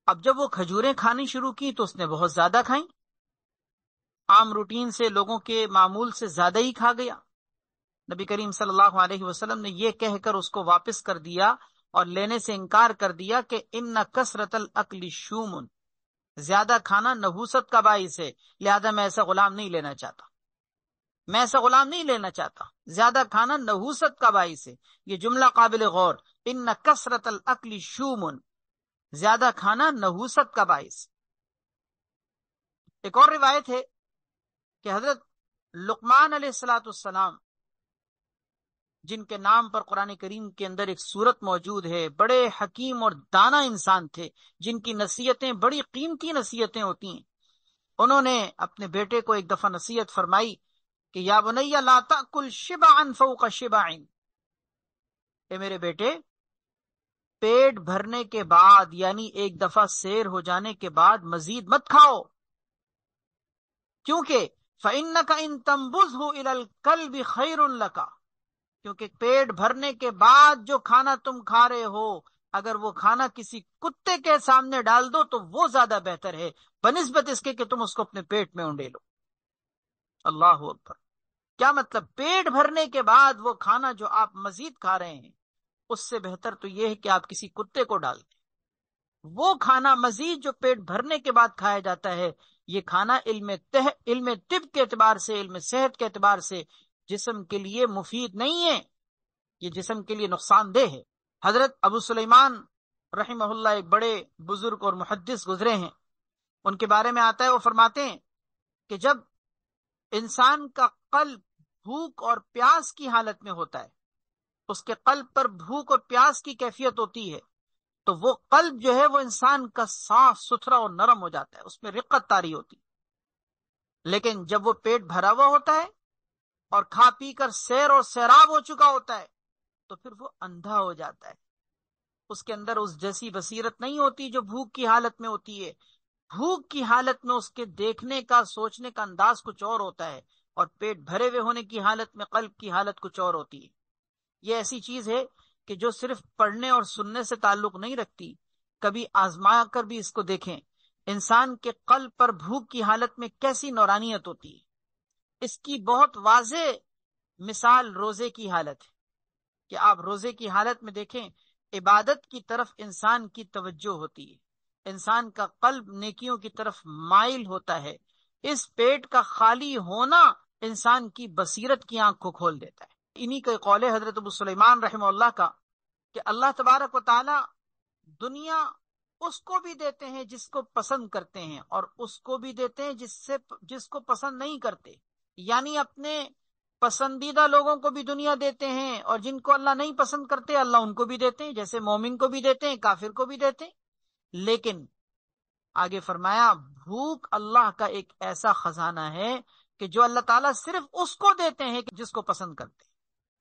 اب جب وہ کھجوریں کھانی شروع کی تو اس نے بہت زیادہ کھائیں، عام روٹین سے، لوگوں کے معمول سے زیادہ ہی کھا گیا۔ نبی کریم صلی اللہ علیہ وسلم نے یہ کہہ کر اس کو واپس کر دیا اور لینے سے انکار کر دیا کہ ان کثرت الاکل شوم، زیادہ کھانا نحوست کا باعث ہے، لہذا میں ایسا غلام نہیں لینا چاہتا، میں ایسا غلام نہیں لینا چاہتا، زیادہ کھانا نحوست کا باعث ہے۔ یہ جملہ قابل غور، ان کثرت الاکل شوم، زیادہ کھانا نحوست کا باعث۔ ایک اور روایت ہے کہ حضرت لقمان علیہ السلام، جن کے نام پر قرآن کریم کے اندر ایک سورت موجود ہے، بڑے حکیم اور دانا انسان تھے، جن کی نصیحتیں بڑی قیمتی نصیحتیں ہوتی ہیں۔ انہوں نے اپنے بیٹے کو ایک دفعہ نصیحت فرمائی کہ یا بنی لا تأکل شبعا فوق شبع، اے میرے بیٹے، پیٹ بھرنے کے بعد یعنی ایک دفعہ سیر ہو جانے کے بعد مزید مت کھاؤ، کیونکہ فَإِنَّكَ إِن تَنبُذْهُ إِلَى الْكَلْبِ خَيْرٌ لَكَ، کیونکہ پیٹ بھرنے کے بعد جو کھانا تم کھا رہے ہو، اگر وہ کھانا کسی کتے کے سامنے ڈال دو تو وہ زیادہ بہتر ہے بنسبت اس کے کہ تم اس کو اپنے پیٹ میں اونڈے لو۔ اللہ اکبر! کیا مطلب؟ پیٹ بھرنے کے بعد وہ کھانا جو آپ مزید کھا رہے ہیں، اس سے بہتر تو یہ ہے کہ آپ کسی کتے کو ڈال دیں۔ وہ کھانا مزید جو پیٹ بھرنے کے بعد کھایا جاتا ہے، یہ کھانا علم طب کے اعتبار سے، علم صحت کے اعتبار سے جسم کے لیے مفید نہیں ہے، یہ جسم کے لیے نقصان دہ ہے۔ حضرت ابو سلیمان رحمہ اللہ ایک بڑے بزرگ اور محدث گزرے ہیں، ان کے بارے میں آتا ہے، وہ فرماتے ہیں کہ جب انسان کا قلب بھوک اور پیاس کی حالت میں ہوتا ہے، اس کے قلب پر بھوک اور پیاس کی کیفیت ہوتی ہے، تو وہ قلب جو ہے وہ انسان کا صاف ستھرا اور نرم ہو جاتا ہے، اس میں رقت طاری ہوتی۔ لیکن جب وہ پیٹ بھرا ہوا ہوتا ہے اور کھا پی کر سیر اور سیراب ہو چکا ہوتا ہے تو پھر وہ اندھا ہو جاتا ہے، اس کے اندر اس جیسی بصیرت نہیں ہوتی جو بھوک کی حالت میں ہوتی ہے۔ بھوک کی حالت میں اس کے دیکھنے کا، سوچنے کا انداز کچھ اور ہوتا ہے، اور پیٹ بھرے ہوئے ہونے کی حالت میں قلب کی حالت کچھ اور ہوتی ہے۔ یہ ایسی چیز ہے کہ جو صرف پڑھنے اور سننے سے تعلق نہیں رکھتی، کبھی آزما کر بھی اس کو دیکھیں، انسان کے قلب پر بھوک کی حالت میں کیسی نورانیت ہوتی ہے۔ اس کی بہت واضح مثال روزے کی حالت ہے کہ آپ روزے کی حالت میں دیکھیں، عبادت کی طرف انسان کی توجہ ہوتی ہے، انسان کا قلب نیکیوں کی طرف مائل ہوتا ہے، اس پیٹ کا خالی ہونا انسان کی بصیرت کی آنکھ کو کھول دیتا ہے۔ انہی کا قول ہے حضرت ابو سلیمان رحمہ اللہ کا کہ اللہ تبارک و تعالی دنیا اس کو بھی دیتے ہیں جس کو پسند کرتے ہیں، اور اس کو بھی دیتے ہیں جس کو پسند نہیں کرتے، یعنی اپنے پسندیدہ لوگوں کو بھی دنیا دیتے ہیں، اور جن کو اللہ نہیں پسند کرتے اللہ ان کو بھی دیتے ہیں، جیسے مومن کو بھی دیتے ہیں، کافر کو بھی دیتے ہیں۔ لیکن آگے فرمایا، بھوک اللہ کا ایک ایسا خزانہ ہے کہ جو اللہ تعالیٰ صرف اس کو دیتے ہیں کہ جس کو پسند کرتے ہیں۔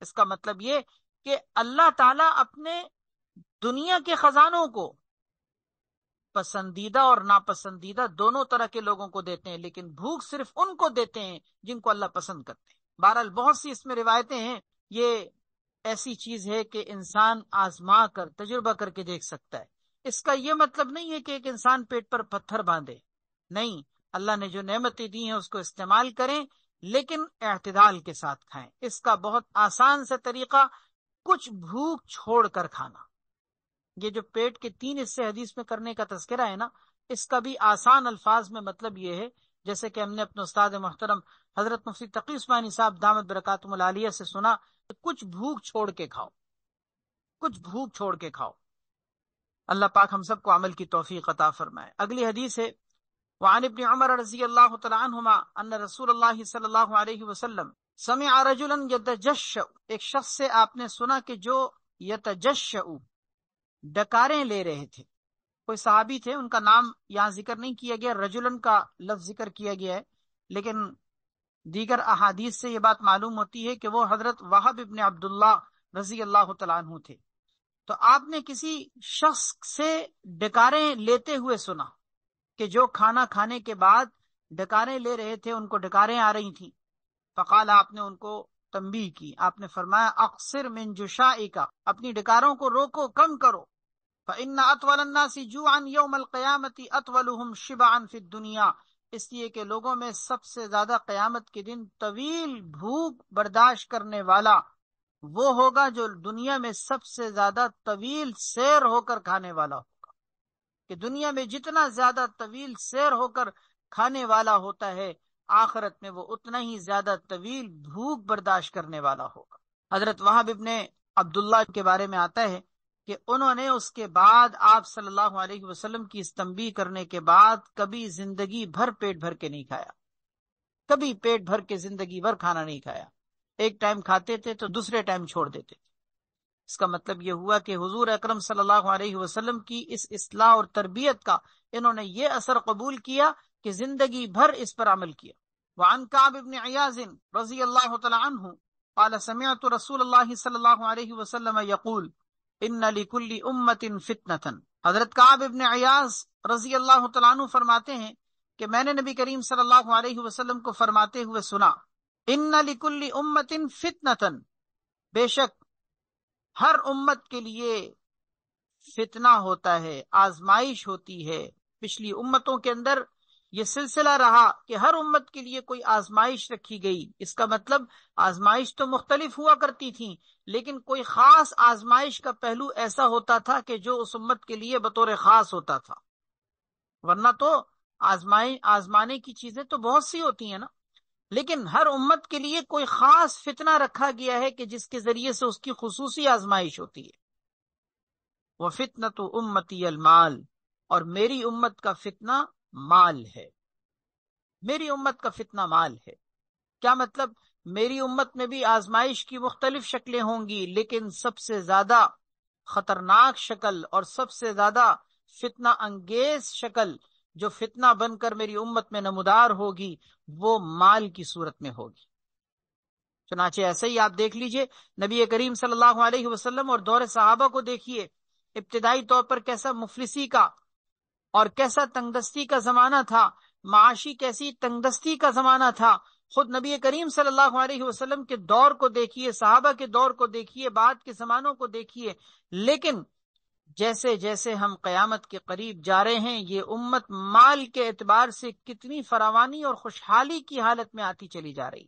اس کا مطلب یہ کہ اللہ تعالیٰ اپنے دنیا کے خزانوں کو پسندیدہ اور ناپسندیدہ دونوں طرح کے لوگوں کو دیتے ہیں، لیکن بھوک صرف ان کو دیتے ہیں جن کو اللہ پسند کرتے ہیں۔ بہرحال بہت سی اس میں روایتیں ہیں، یہ ایسی چیز ہے کہ انسان آزما کر تجربہ کر کے دیکھ سکتا ہے۔ اس کا یہ مطلب نہیں ہے کہ ایک انسان پیٹ پر پتھر باندھے، نہیں، اللہ نے جو نعمتیں دی ہیں اس کو استعمال کریں، لیکن اعتدال کے ساتھ کھائیں۔ اس کا بہت آسان سا طریقہ کچھ بھوک چھوڑ کر کھانا۔ یہ جو پیٹ کے 3 حصے حدیث میں کرنے کا تذکرہ ہے نا، اس کا بھی آسان الفاظ میں مطلب یہ ہے، جیسے کہ ہم نے اپنے استاد محترم حضرت مفتی تقی عثمانی صاحب دامت برکاتہم العالیہ سے سنا، کچھ بھوک چھوڑ کے کھاؤ، کچھ بھوک چھوڑ کے کھاؤ۔ اللہ پاک ہم سب کو عمل کی توفیق عطا فرمائے۔ اگلی حدیث ہے، وعن ابن عمر رضی اللہ تعالی عنہما ان رسول اللہ صلی اللہ علیہ وسلم سمع رجلا یتجشع، ایک شخص سے آپ نے سنا کہ جو یتجشع، ڈکاریں لے رہے تھے۔ کوئی صحابی تھے، ان کا نام یہاں ذکر نہیں کیا گیا، رجلن کا لفظ ذکر کیا گیا ہے، لیکن دیگر احادیث سے یہ بات معلوم ہوتی ہے کہ وہ حضرت وہب ابن عبداللہ رضی اللہ تعالیٰ عنہ تھے۔ تو آپ نے کسی شخص سے ڈکاریں لیتے ہوئے سنا کہ جو کھانا کھانے کے بعد ڈکاریں لے رہے تھے، ان کو ڈکاریں آ رہی تھیں۔ فقال، آپ نے ان کو تنبیہ کی، آپ نے فرمایا اقصر من جشائک، اپنی ڈکاروں کو روکو، کم کرو۔ فإن أطول الناس جوعا يوم القيامة أطولهم شبعا في الدنيا، اس لیے کہ لوگوں میں سب سے زیادہ قیامت کے دن طویل بھوک برداشت کرنے والا وہ ہوگا جو دنیا میں سب سے زیادہ طویل سیر ہو کر کھانے والا ہوگا، کہ دنیا میں جتنا زیادہ طویل سیر ہو کر کھانے والا ہوتا ہے، آخرت میں وہ اتنا ہی زیادہ طویل بھوک برداشت کرنے والا ہوگا۔ حضرت وہب ابن عبداللہ کے بارے میں آتا ہے کہ انہوں نے اس کے بعد آپ صلی اللہ علیہ وسلم کی اس تنبیہ کرنے کے بعد کبھی زندگی بھر پیٹ بھر کے نہیں کھایا، کبھی پیٹ بھر کے زندگی بھر کھانا نہیں کھایا۔ ایک ٹائم کھاتے تھے تو دوسرے ٹائم چھوڑ دیتے تھے۔ اس کا مطلب یہ ہوا کہ حضور اکرم صلی اللہ علیہ وسلم کی اس اصلاح اور تربیت کا انہوں نے یہ اثر قبول کیا کہ زندگی بھر اس پر عمل کیا۔ وعن کعب بن عیاض رضی اللہ تعالی عنہ قال سمعت رسول اللہ صلی اللہ علیہ وسلم یقول ان لکل امت فتنة، حضرت کعب ابن عیاض رضی اللہ تعالیٰ عنہ فرماتے ہیں کہ میں نے نبی کریم صلی اللہ علیہ وسلم کو فرماتے ہوئے سنا، ان لکل امت فتنة، بے شک ہر امت کے لیے فتنہ ہوتا ہے، آزمائش ہوتی ہے۔ پچھلی امتوں کے اندر یہ سلسلہ رہا کہ ہر امت کے لیے کوئی آزمائش رکھی گئی۔ اس کا مطلب آزمائش تو مختلف ہوا کرتی تھیں، لیکن کوئی خاص آزمائش کا پہلو ایسا ہوتا تھا کہ جو اس امت کے لیے بطور خاص ہوتا تھا، ورنہ تو آزمانے کی چیزیں تو بہت سی ہوتی ہیں نا، لیکن ہر امت کے لیے کوئی خاص فتنہ رکھا گیا ہے کہ جس کے ذریعے سے اس کی خصوصی آزمائش ہوتی ہے۔ وَفِتْنَةُ أُمَّتِيَ الْمَالِ، اور میری امت کا فتنہ مال ہے، میری امت کا فتنہ مال ہے۔ کیا مطلب؟ میری امت میں بھی آزمائش کی مختلف شکلیں ہوں گی، لیکن سب سے زیادہ خطرناک شکل اور سب سے زیادہ فتنہ انگیز شکل جو فتنہ بن کر میری امت میں نمودار ہوگی وہ مال کی صورت میں ہوگی۔ چنانچہ ایسے ہی آپ دیکھ لیجئے نبی کریم صلی اللہ علیہ وسلم اور دور صحابہ کو دیکھیے، ابتدائی طور پر کیسا مفلسی کا اور کیسا تنگدستی کا زمانہ تھا، معاشی کیسی تنگدستی کا زمانہ تھا۔ خود نبی کریم صلی اللہ علیہ وسلم کے دور کو دیکھیے، صحابہ کے دور کو دیکھیے، بعد کے زمانوں کو دیکھیے، لیکن جیسے جیسے ہم قیامت کے قریب جا رہے ہیں یہ امت مال کے اعتبار سے کتنی فراوانی اور خوشحالی کی حالت میں آتی چلی جا رہی۔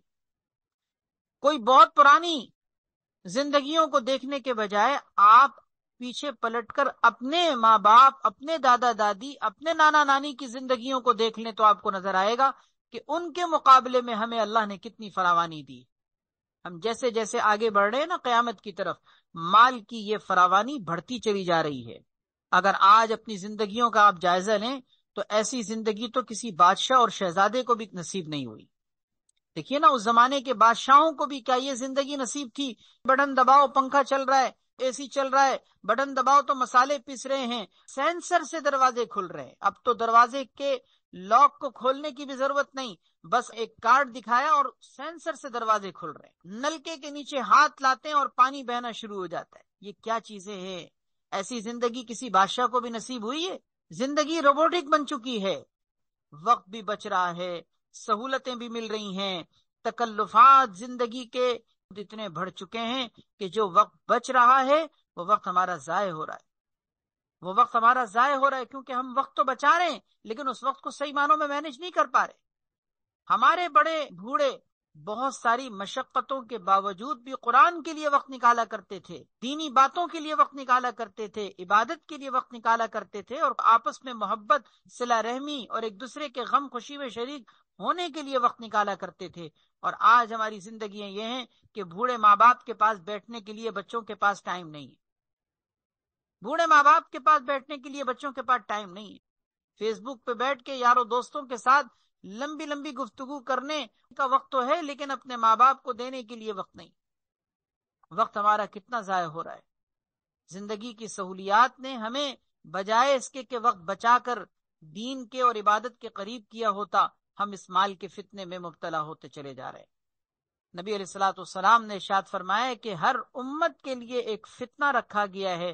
کوئی بہت پرانی زندگیوں کو دیکھنے کے بجائے آپ پیچھے پلٹ کر اپنے ماں باپ، اپنے دادا دادی، اپنے نانا نانی کی زندگیوں کو دیکھ لیں تو آپ کو نظر آئے گا کہ ان کے مقابلے میں ہمیں اللہ نے کتنی فراوانی دی۔ ہم جیسے جیسے آگے بڑھ رہے ہیں نا قیامت کی طرف، مال کی یہ فراوانی بڑھتی چلی جا رہی ہے۔ اگر آج اپنی زندگیوں کا آپ جائزہ لیں تو ایسی زندگی تو کسی بادشاہ اور شہزادے کو بھی نصیب نہیں ہوئی۔ دیکھیے نا، اس زمانے کے بادشاہوں کو بھی کیا یہ زندگی نصیب تھی؟ بٹن دباؤ پنکھا چل رہا ہے، اے سی چل رہا ہے، بٹن دباؤ تو مسالے پیس رہے ہیں، سینسر سے دروازے کھل رہے ہیں۔ اب تو دروازے کے لاک کو کھولنے کی بھی ضرورت نہیں، بس ایک کارڈ دکھایا اور سینسر سے دروازے کھل رہے ہیں، نلکے کے نیچے ہاتھ لاتے ہیں اور پانی بہنا شروع ہو جاتا ہے۔ یہ کیا چیزیں ہیں؟ ایسی زندگی کسی بادشاہ کو بھی نصیب ہوئی ہے؟ زندگی روبوٹک بن چکی ہے، وقت بھی بچ رہا ہے، سہولتیں بھی مل رہی ہیں، تکلفات زندگی کے اتنے بڑھ چکے ہیں کہ جو وقت بچ رہا ہے وہ وقت ہمارا ضائع ہو رہا ہے، وہ وقت ہمارا ضائع ہو رہا ہے، کیونکہ ہم وقت تو بچا رہے ہیں لیکن اس وقت کو صحیح معنوں میں مینج نہیں کر پا رہے۔ ہمارے بڑے بوڑھے بہت ساری مشقتوں کے باوجود بھی قرآن کے لیے وقت نکالا کرتے تھے، دینی باتوں کے لیے وقت نکالا کرتے تھے، عبادت کے لیے وقت نکالا کرتے تھے، اور آپس میں محبت، صلہ رحمی اور ایک دوسرے کے غم خوشی میں شریک ہونے کے لیے وقت نکالا کرتے تھے۔ اور آج ہماری زندگیاں یہ ہیں کہ بوڑھے ماں باپ کے پاس بیٹھنے کے لیے بچوں کے پاس ٹائم نہیں ہے، بوڑھے ماں باپ کے پاس بیٹھنے کے لیے بچوں کے پاس ٹائم نہیں ہے۔ فیس بک پہ بیٹھ کے یاروں دوستوں کے ساتھ لمبی لمبی گفتگو کرنے کا وقت تو ہے، لیکن اپنے ماں باپ کو دینے کے لیے وقت نہیں۔ وقت ہمارا کتنا ضائع ہو رہا ہے۔ زندگی کی سہولیات نے ہمیں بجائے اس کے کہ وقت بچا کر دین کے اور عبادت کے قریب کیا ہوتا، ہم اس مال کے فتنے میں مبتلا ہوتے چلے جا رہے ہیں۔ نبی علیہ الصلوۃ والسلام نے ارشاد فرمایا کہ ہر امت کے لیے ایک فتنہ رکھا گیا ہے،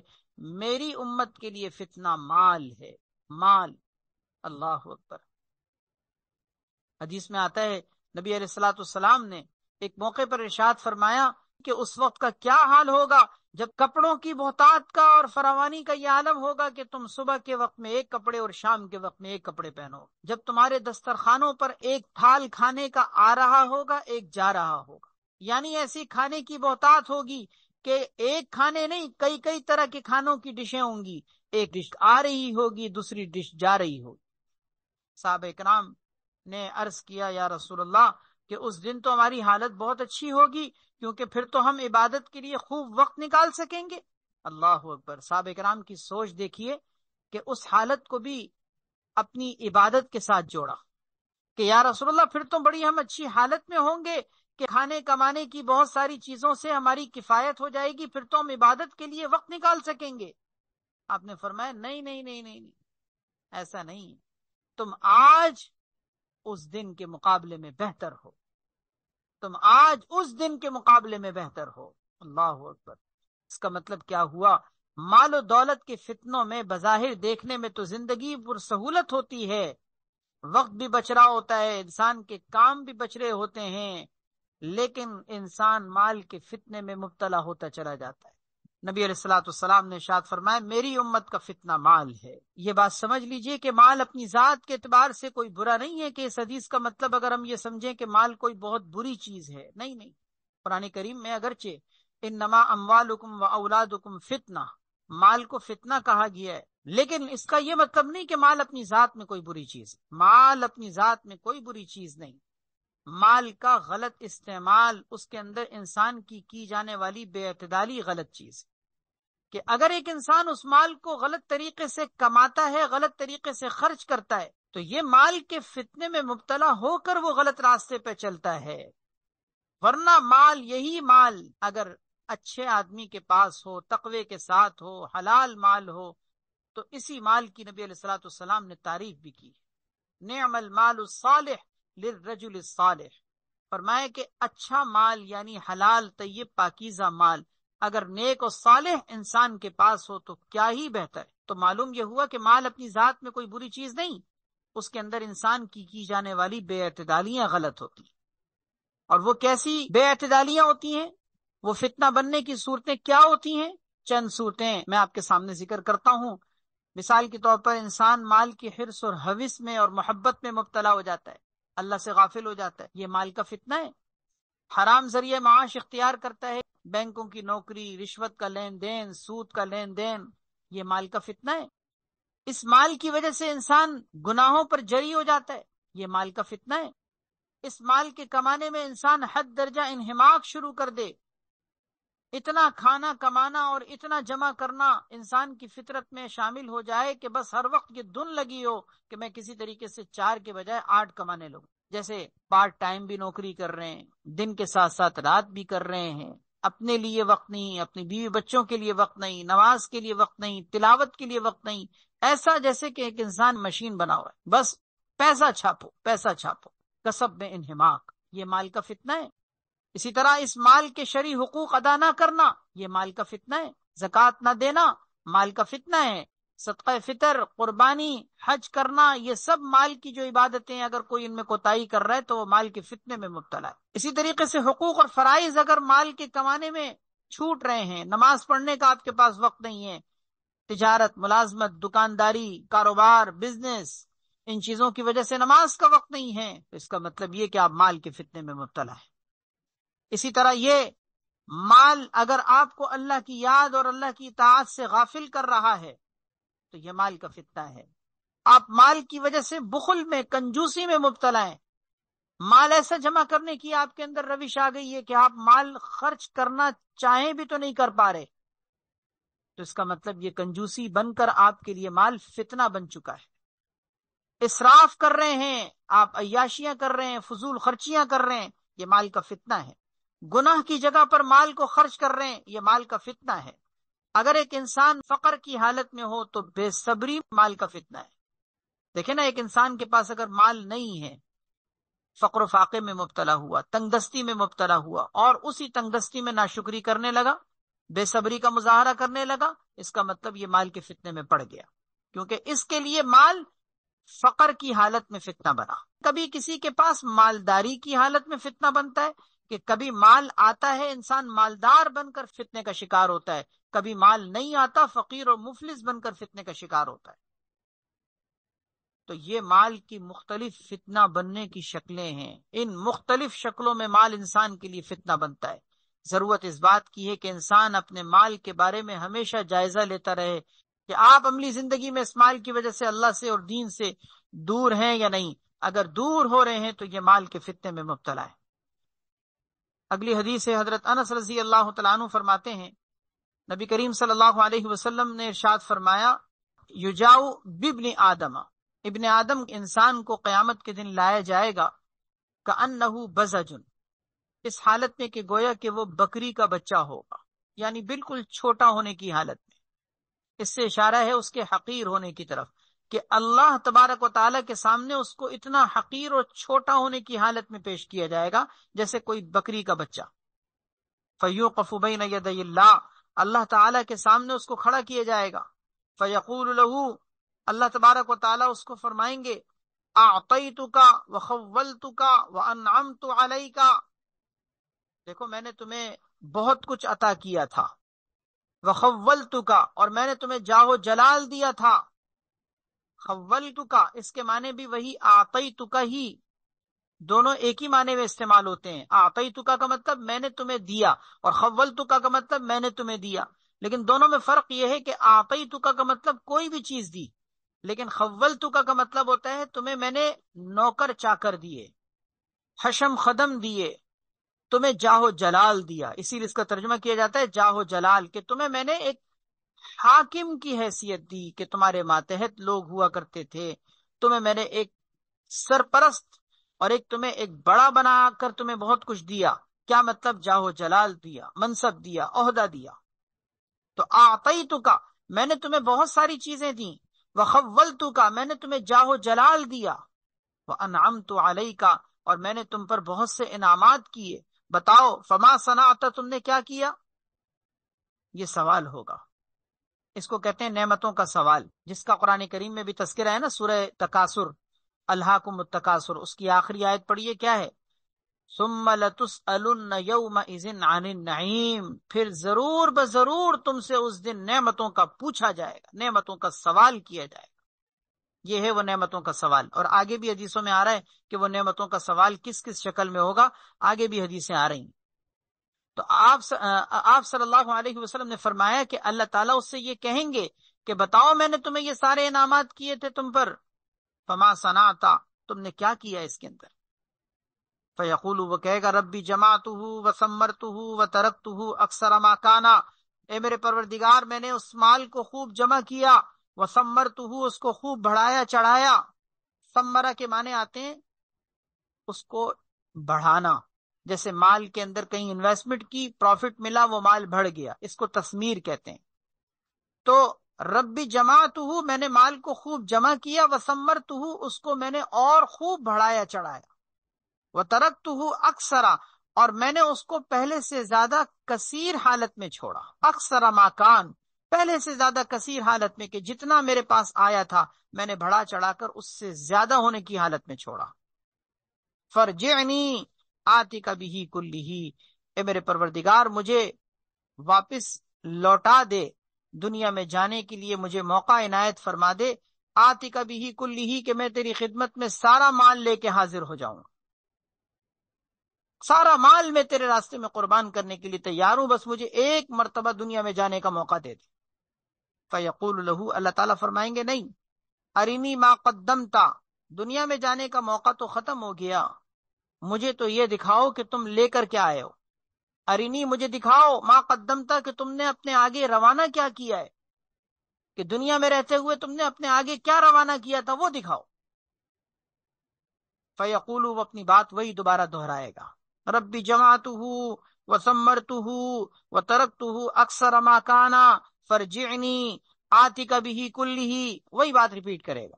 میری امت کے لیے فتنہ مال ہے، مال۔ اللہ اکبر۔ حدیث میں آتا ہے نبی علیہ الصلوۃ والسلام نے ایک موقع پر ارشاد فرمایا کہ اس وقت کا کیا حال ہوگا جب کپڑوں کی بہتات کا اور فراوانی کا یہ عالم ہوگا کہ تم صبح کے وقت میں ایک کپڑے اور شام کے وقت میں ایک کپڑے پہنو، جب تمہارے دسترخوانوں پر ایک تھال کھانے کا آ رہا ہوگا، ایک جا رہا ہوگا، یعنی ایسی کھانے کی بہتات ہوگی کہ ایک کھانے نہیں، کئی کئی طرح کے کھانوں کی ڈشیں ہوں گی، ایک ڈش آ رہی ہوگی، دوسری ڈش جا رہی ہوگی۔ صحابہ کرام نے عرض کیا یا رسول اللہ کہ اس دن تو ہماری حالت بہت اچھی ہوگی، کیونکہ پھر تو ہم عبادت کے لیے خوب وقت نکال سکیں گے۔ اللہ اکبر۔ صحابہ کرام کی سوچ دیکھیے کہ اس حالت کو بھی اپنی عبادت کے ساتھ جوڑا کہ یا رسول اللہ پھر تو بڑی ہم اچھی حالت میں ہوں گے کہ کھانے کمانے کی بہت ساری چیزوں سے ہماری کفایت ہو جائے گی، پھر تو ہم عبادت کے لیے وقت نکال سکیں گے۔ آپ نے فرمایا نہیں نہیں نہیں نہیں نہیں، ایسا نہیں، تم آج اس دن کے مقابلے میں بہتر ہو، تم آج اس دن کے مقابلے میں بہتر ہو۔ اللہ اکبر۔ اس کا مطلب کیا ہوا؟ مال و دولت کے فتنوں میں بظاہر دیکھنے میں تو زندگی پر سہولت ہوتی ہے، وقت بھی بچ رہا ہوتا ہے، انسان کے کام بھی بچ رہے ہوتے ہیں، لیکن انسان مال کے فتنے میں مبتلا ہوتا چلا جاتا ہے۔ نبی علیہ الصلوۃ والسلام نے ارشاد فرمایا میری امت کا فتنہ مال ہے۔ یہ بات سمجھ لیجئے کہ مال اپنی ذات کے اعتبار سے کوئی برا نہیں ہے، کہ اس حدیث کا مطلب اگر ہم یہ سمجھیں کہ مال کوئی بہت بری چیز ہے، نہیں نہیں۔ قرآن کریم میں اگرچہ انما اموالکم و اولادکم فتنہ، مال کو فتنہ کہا گیا ہے، لیکن اس کا یہ مطلب نہیں کہ مال اپنی ذات میں کوئی بری چیز ہے۔ مال اپنی ذات میں کوئی بری چیز نہیں، مال کا غلط استعمال، اس کے اندر انسان کی جانے والی بے اعتدالی غلط چیز، کہ اگر ایک انسان اس مال کو غلط طریقے سے کماتا ہے، غلط طریقے سے خرچ کرتا ہے، تو یہ مال کے فتنے میں مبتلا ہو کر وہ غلط راستے پہ چلتا ہے۔ ورنہ مال، یہی مال اگر اچھے آدمی کے پاس ہو، تقوی کے ساتھ ہو، حلال مال ہو، تو اسی مال کی نبی علیہ الصلوۃ والسلام نے تعریف بھی کی، نعم المال الصالح للرجل الصالح۔ فرمایا کہ اچھا مال یعنی حلال طیب پاکیزہ مال اگر نیک و صالح انسان کے پاس ہو تو کیا ہی بہتر ہے۔ تو معلوم یہ ہوا کہ مال اپنی ذات میں کوئی بری چیز نہیں، اس کے اندر انسان کی جانے والی بے اعتدالیاں غلط ہوتی ہیں۔ اور وہ کیسی بے اعتدالیاں ہوتی ہیں، وہ فتنہ بننے کی صورتیں کیا ہوتی ہیں؟ چند صورتیں میں آپ کے سامنے ذکر کرتا ہوں۔ مثال کے طور پر انسان مال کی حرص اور ہوس میں اور محبت میں مبتلا ہو جاتا ہے، اللہ سے غافل ہو جاتا ہے، یہ مال کا فتنہ ہے۔ حرام ذریعہ معاش اختیار کرتا ہے، بینکوں کی نوکری، رشوت کا لین دین، سود کا لین دین، یہ مال کا فتنہ ہے۔ اس مال کی وجہ سے انسان گناہوں پر جری ہو جاتا ہے، یہ مال کا فتنہ ہے۔ اس مال کے کمانے میں انسان حد درجہ انہماک شروع کر دے، اتنا کھانا کمانا اور اتنا جمع کرنا انسان کی فطرت میں شامل ہو جائے کہ بس ہر وقت یہ دھن لگی ہو کہ میں کسی طریقے سے 4 کے بجائے 8 کمانے لگوں۔ جیسے پارٹ ٹائم بھی نوکری کر رہے ہیں، دن کے ساتھ ساتھ رات بھی کر رہے ہیں، اپنے لیے وقت نہیں، اپنی بیوی بچوں کے لیے وقت نہیں، نماز کے لیے وقت نہیں، تلاوت کے لیے وقت نہیں، ایسا جیسے کہ ایک انسان مشین بنا ہوا ہے، بس پیسہ چھاپو پیسہ چھاپو، کسب میں انہماک، یہ مال کا فتنہ ہے۔ اسی طرح اس مال کے شرعی حقوق ادا نہ کرنا، یہ مال کا فتنہ ہے۔ زکوٰۃ نہ دینا مال کا فتنہ ہے۔ صدقہ فطر، قربانی، حج کرنا، یہ سب مال کی جو عبادتیں ہیں، اگر کوئی ان میں کوتاہی کر رہا ہے تو وہ مال کے فتنے میں مبتلا ہے۔ اسی طریقے سے حقوق اور فرائض اگر مال کے کمانے میں چھوٹ رہے ہیں، نماز پڑھنے کا آپ کے پاس وقت نہیں ہے، تجارت، ملازمت، دکانداری، کاروبار، بزنس، ان چیزوں کی وجہ سے نماز کا وقت نہیں ہے، تو اس کا مطلب یہ کہ آپ مال کے فتنے میں مبتلا ہے۔ اسی طرح یہ مال اگر آپ کو اللہ کی یاد اور اللہ کی اطاعت سے غافل کر رہا ہے تو یہ مال کا فتنہ ہے۔ آپ مال کی وجہ سے بخل میں، کنجوسی میں مبتلا ہیں۔ مال ایسا جمع کرنے کی آپ کے اندر روش آ گئی ہے کہ آپ مال خرچ کرنا چاہیں بھی تو نہیں کر پا رہے، تو اس کا مطلب یہ کنجوسی بن کر آپ کے لیے مال فتنہ بن چکا ہے۔ اسراف کر رہے ہیں آپ، عیاشیاں کر رہے ہیں، فضول خرچیاں کر رہے ہیں، یہ مال کا فتنہ ہے۔ گناہ کی جگہ پر مال کو خرچ کر رہے ہیں، یہ مال کا فتنہ ہے۔ اگر ایک انسان فقر کی حالت میں ہو تو بے صبری مال کا فتنہ ہے۔ دیکھیں نا، ایک انسان کے پاس اگر مال نہیں ہے، فقر و فاقے میں مبتلا ہوا، تنگ دستی میں مبتلا ہوا، اور اسی تنگ دستی میں ناشکری کرنے لگا، بے صبری کا مظاہرہ کرنے لگا، اس کا مطلب یہ مال کے فتنے میں پڑ گیا، کیونکہ اس کے لیے مال فقر کی حالت میں فتنہ بنا۔ کبھی کسی کے پاس مالداری کی حالت میں فتنہ بنتا ہے کہ کبھی مال آتا ہے، انسان مالدار بن کر فتنے کا شکار ہوتا ہے، کبھی مال نہیں آتا، فقیر اور مفلس بن کر فتنے کا شکار ہوتا ہے۔ تو یہ مال کی مختلف فتنہ بننے کی شکلیں ہیں، ان مختلف شکلوں میں مال انسان کے لیے فتنہ بنتا ہے۔ ضرورت اس بات کی ہے کہ انسان اپنے مال کے بارے میں ہمیشہ جائزہ لیتا رہے کہ آپ عملی زندگی میں اس مال کی وجہ سے اللہ سے اور دین سے دور ہیں یا نہیں۔ اگر دور ہو رہے ہیں تو یہ مال کے فتنے میں مبتلا ہے۔ اگلی حدیث ہے، حضرت انس رضی اللہ تعالیٰ عنہ فرماتے ہیں، نبی کریم صلی اللہ علیہ وسلم نے ارشاد فرمایا، یجاؤ بابن آدم، ابن آدم انسان کو قیامت کے دن لایا جائے گا، کأنہ بزج، اس حالت میں کہ گویا کہ وہ بکری کا بچہ ہوگا، یعنی بالکل چھوٹا ہونے کی حالت میں۔ اس سے اشارہ ہے اس کے حقیر ہونے کی طرف، کہ اللہ تبارک و تعالیٰ کے سامنے اس کو اتنا حقیر اور چھوٹا ہونے کی حالت میں پیش کیا جائے گا جیسے کوئی بکری کا بچہ۔ فیوقف بین یدی اللہ، اللہ تعالیٰ کے سامنے اس کو کھڑا کیا جائے گا۔ فیقول لہ، اللہ تبارک و تعالیٰ اس کو فرمائیں گے، اعطیتک وخولتک وانعمت علیک، دیکھو میں نے تمہیں بہت کچھ عطا کیا تھا، وخولتک، اور میں نے تمہیں جاہ و جلال دیا تھا۔ خولتک اس کے معنی بھی وہی اعطیتک ہی، دونوں ایک ہی معنی میں استعمال ہوتے ہیں۔ اعطیتک کا مطلب میں نے تمہیں دیا، اور خولتک کا مطلب میں نے تمہیں دیا، لیکن دونوں میں فرق یہ ہے کہ اعطیتک کا مطلب کوئی بھی چیز دی، لیکن خولتک کا مطلب ہوتا ہے تمہیں میں نے نوکر چاکر دیے، حشم خدم دیے، تمہیں جاہ و جلال دیا۔ اسی لیے اس کا ترجمہ کیا جاتا ہے جاہ و جلال، کہ تمہیں میں نے ایک حاکم کی حیثیت دی، کہ تمہارے ماتحت لوگ ہوا کرتے تھے، تمہیں میں نے ایک سرپرست اور تمہیں ایک بڑا بنا کر تمہیں بہت کچھ دیا۔ کیا مطلب؟ جاہ و جلال دیا، منصب دیا، عہدہ دیا۔ تو اعطیتک میں نے تمہیں بہت ساری چیزیں دیں، وخولتک میں نے تمہیں جاہ و جلال دیا، وانعمت علیک اور میں نے تم پر بہت سے انعامات کیے۔ بتاؤ فما صنعت، تم نے کیا کیا؟ یہ سوال ہوگا، اس کو کہتے ہیں نعمتوں کا سوال، جس کا قرآن کریم میں بھی تذکرہ ہے نا، سورہ تکاثر، الہاکم التکاثر، اس کی آخری آیت پڑھیے، کیا ہے؟ ثم لتسألن یومئذ عن النعیم، پھر ضرور بضرور تم سے اس دن نعمتوں کا پوچھا جائے گا، نعمتوں کا سوال کیا جائے گا۔ یہ ہے وہ نعمتوں کا سوال، اور آگے بھی حدیثوں میں آ رہا ہے کہ وہ نعمتوں کا سوال کس کس شکل میں ہوگا، آگے بھی حدیثیں آ رہی ہیں۔ تو آپ صلی اللہ علیہ وسلم نے فرمایا کہ اللہ تعالیٰ اس سے یہ کہیں گے کہ بتاؤ میں نے تمہیں یہ سارے انعامات کیے تھے تم پر، فما صنعت تم نے کیا کیا اس کے اندر؟ فیقول وہ کہے گا ربی جمعتہ وثمرتہ وترکتہ اکثر ما کانا، اے میرے پروردگار میں نے اس مال کو خوب جمع کیا، وثمرتہ اس کو خوب بڑھایا چڑھایا۔ ثمرہ کے معنی آتے ہیں اس کو بڑھانا، جیسے مال کے اندر کہیں انویسٹمنٹ کی، پروفٹ ملا، وہ مال بڑھ گیا، اس کو تثمیر کہتے ہیں۔ تو ربی جمعتہ، میں نے مال کو خوب جمع کیا، وثمرتہ، اس کو میں نے اور خوب بڑھایا چڑھایا، وترکتہ اکثرا، اور میں نے اس کو پہلے سے زیادہ کثیر حالت میں چھوڑا، اکثر ما کان، پہلے سے زیادہ کثیر حالت میں، کہ جتنا میرے پاس آیا تھا میں نے بڑھا چڑھا کر اس سے زیادہ ہونے کی حالت میں چھوڑا۔ فرجعنی آتک بہ کلہ، اے میرے پروردگار مجھے واپس لوٹا دے، دنیا میں جانے کے لیے مجھے موقع عنایت فرما دے، آتک بہ کلہ، کہ میں تیری خدمت میں سارا مال لے کے حاضر ہو جاؤں، سارا مال میں تیرے راستے میں قربان کرنے کے لیے تیار ہوں، بس مجھے ایک مرتبہ دنیا میں جانے کا موقع دے دے۔ فیقول لہ، اللہ تعالیٰ فرمائیں گے نہیں، ارینی ما قدمتا، دنیا میں جانے کا موقع تو ختم ہو گیا، مجھے تو یہ دکھاؤ کہ تم لے کر کیا آئے ہو، ارینی مجھے دکھاؤ ما قدمتا، کہ تم نے اپنے آگے روانہ کیا کیا ہے، کہ دنیا میں رہتے ہوئے تم نے اپنے آگے کیا روانہ کیا تھا وہ دکھاؤ۔ فیقول، وہ اپنی بات وہی دوبارہ دہرائے گا، ربی جمعتہ وثمرتہ وترکتہ اکثر ما کانا فرجعنی آتک بہ کلہ، وہی بات ریپیٹ کرے گا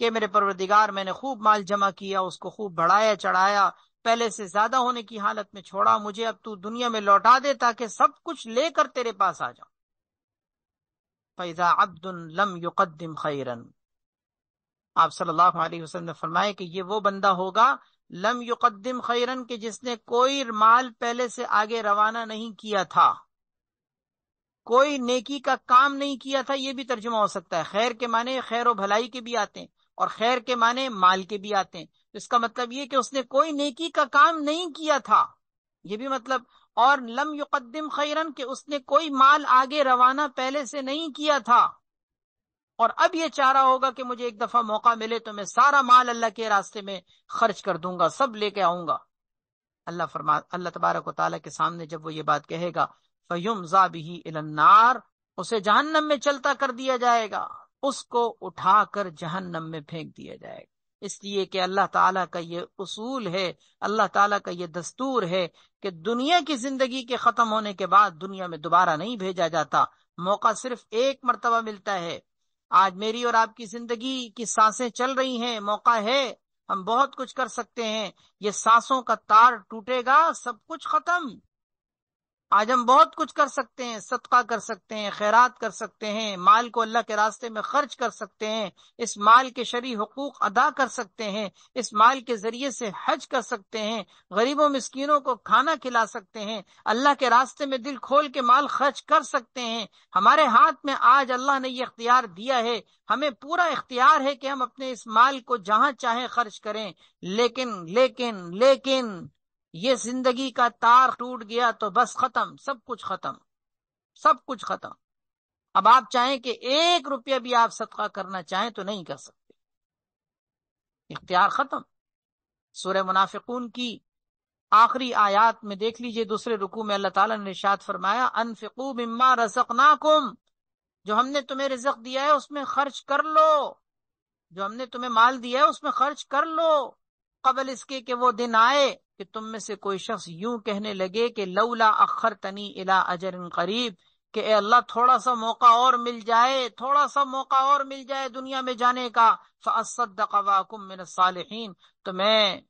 کہ میرے پروردگار میں نے خوب مال جمع کیا، اس کو خوب بڑھایا چڑھایا، پہلے سے زیادہ ہونے کی حالت میں چھوڑا، مجھے اب تو دنیا میں لوٹا دے تاکہ سب کچھ لے کر تیرے پاس آ جاؤں۔ فَإِذَا عَبْدٌ لَمْ يُقَدِّمْ خَيْرًا، آپ صلی اللہ علیہ وسلم نے فرمایا کہ یہ وہ بندہ ہوگا لم یقدم خیرن، کہ جس نے کوئی مال پہلے سے آگے روانہ نہیں کیا تھا، کوئی نیکی کا کام نہیں کیا تھا، یہ بھی ترجمہ ہو سکتا ہے۔ خیر کے معنی خیر و بھلائی کے بھی آتے ہیں، اور خیر کے معنی مال کے بھی آتے ہیں، اس کا مطلب یہ کہ اس نے کوئی نیکی کا کام نہیں کیا تھا، یہ بھی مطلب، اور لم یقدم خیرن، کہ اس نے کوئی مال آگے روانہ پہلے سے نہیں کیا تھا، اور اب یہ چاہ رہا ہوگا کہ مجھے ایک دفعہ موقع ملے تو میں سارا مال اللہ کے راستے میں خرچ کر دوں گا، سب لے کے آؤں گا۔ اللہ تبارک و تعالیٰ کے سامنے جب وہ یہ بات کہے گا، فَيُمْزَى بِهِ إِلَى النَّارِ، اسے جہنم میں چلتا کر دیا جائے گا، اس کو اٹھا کر جہنم میں پھینک دیا جائے گا، اس لیے کہ اللہ تعالیٰ کا یہ اصول ہے، اللہ تعالیٰ کا یہ دستور ہے کہ دنیا کی زندگی کے ختم ہونے کے بعد دنیا میں دوبارہ نہیں بھیجا جاتا، موقع صرف ایک مرتبہ ملتا ہے۔ آج میری اور آپ کی زندگی کی سانسیں چل رہی ہیں، موقع ہے، ہم بہت کچھ کر سکتے ہیں، یہ سانسوں کا تار ٹوٹے گا سب کچھ ختم۔ آج ہم بہت کچھ کر سکتے ہیں، صدقہ کر سکتے ہیں، خیرات کر سکتے ہیں، مال کو اللہ کے راستے میں خرچ کر سکتے ہیں، اس مال کے شرعی حقوق ادا کر سکتے ہیں، اس مال کے ذریعے سے حج کر سکتے ہیں، غریبوں مسکینوں کو کھانا کھلا سکتے ہیں، اللہ کے راستے میں دل کھول کے مال خرچ کر سکتے ہیں۔ ہمارے ہاتھ میں آج اللہ نے یہ اختیار دیا ہے، ہمیں پورا اختیار ہے کہ ہم اپنے اس مال کو جہاں چاہیں خرچ کریں، لیکن لیکن لیکن یہ زندگی کا تار ٹوٹ گیا تو بس ختم، سب کچھ ختم، سب کچھ ختم۔ اب آپ چاہیں کہ ایک روپیہ بھی آپ صدقہ کرنا چاہیں تو نہیں کر سکتے، اختیار ختم۔ سورہ منافقون کی آخری آیات میں دیکھ لیجئے، دوسرے رکوع میں اللہ تعالیٰ نے ارشاد فرمایا، انفقوا مما رزقناکم، جو ہم نے تمہیں رزق دیا ہے اس میں خرچ کر لو، جو ہم نے تمہیں مال دیا ہے اس میں خرچ کر لو، قبل اس کے کہ وہ دن آئے کہ تم میں سے کوئی شخص یوں کہنے لگے کہ لولا اخرتنی الی اجر قریب، کہ اے اللہ تھوڑا سا موقع اور مل جائے، تھوڑا سا موقع اور مل جائے دنیا میں جانے کا، فاصدق واکن من الصالحین، تو میں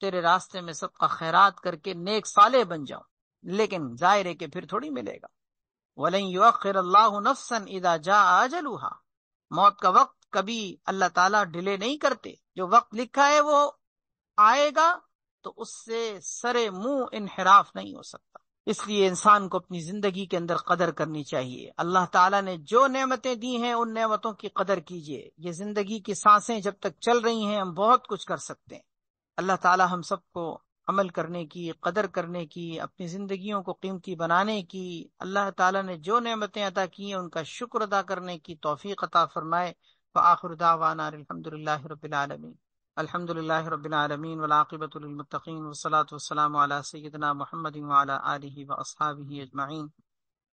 تیرے راستے میں صدقہ خیرات کر کے نیک صالح بن جاؤں، لیکن ظاہر ہے کہ پھر تھوڑی ملے گا۔ وَلَن يُؤَخِّرَ اللَّهُ نَفْسًا إِذَا جَاءَ أَجَلُهَا، موت کا وقت کبھی اللہ تعالیٰ ڈیلے نہیں کرتے، جو وقت لکھا ہے وہ آئے گا، تو اس سے سرے منہ انحراف نہیں ہو سکتا۔ اس لیے انسان کو اپنی زندگی کے اندر قدر کرنی چاہیے، اللہ تعالیٰ نے جو نعمتیں دی ہیں ان نعمتوں کی قدر کیجیے۔ یہ زندگی کی سانسیں جب تک چل رہی ہیں ہم بہت کچھ کر سکتے ہیں۔ اللہ تعالیٰ ہم سب کو عمل کرنے کی، قدر کرنے کی، اپنی زندگیوں کو قیمتی بنانے کی، اللہ تعالیٰ نے جو نعمتیں عطا کی ہیں ان کا شکر ادا کرنے کی توفیق عطا فرمائے۔ وآخر دعوانا الحمدللہ رب العالمین، الحمدللہ رب العالمین والعاقبۃ للمتقین والصلاة والسلام علی سیدنا محمد وعلی آلہ واصحابہ اجمعین۔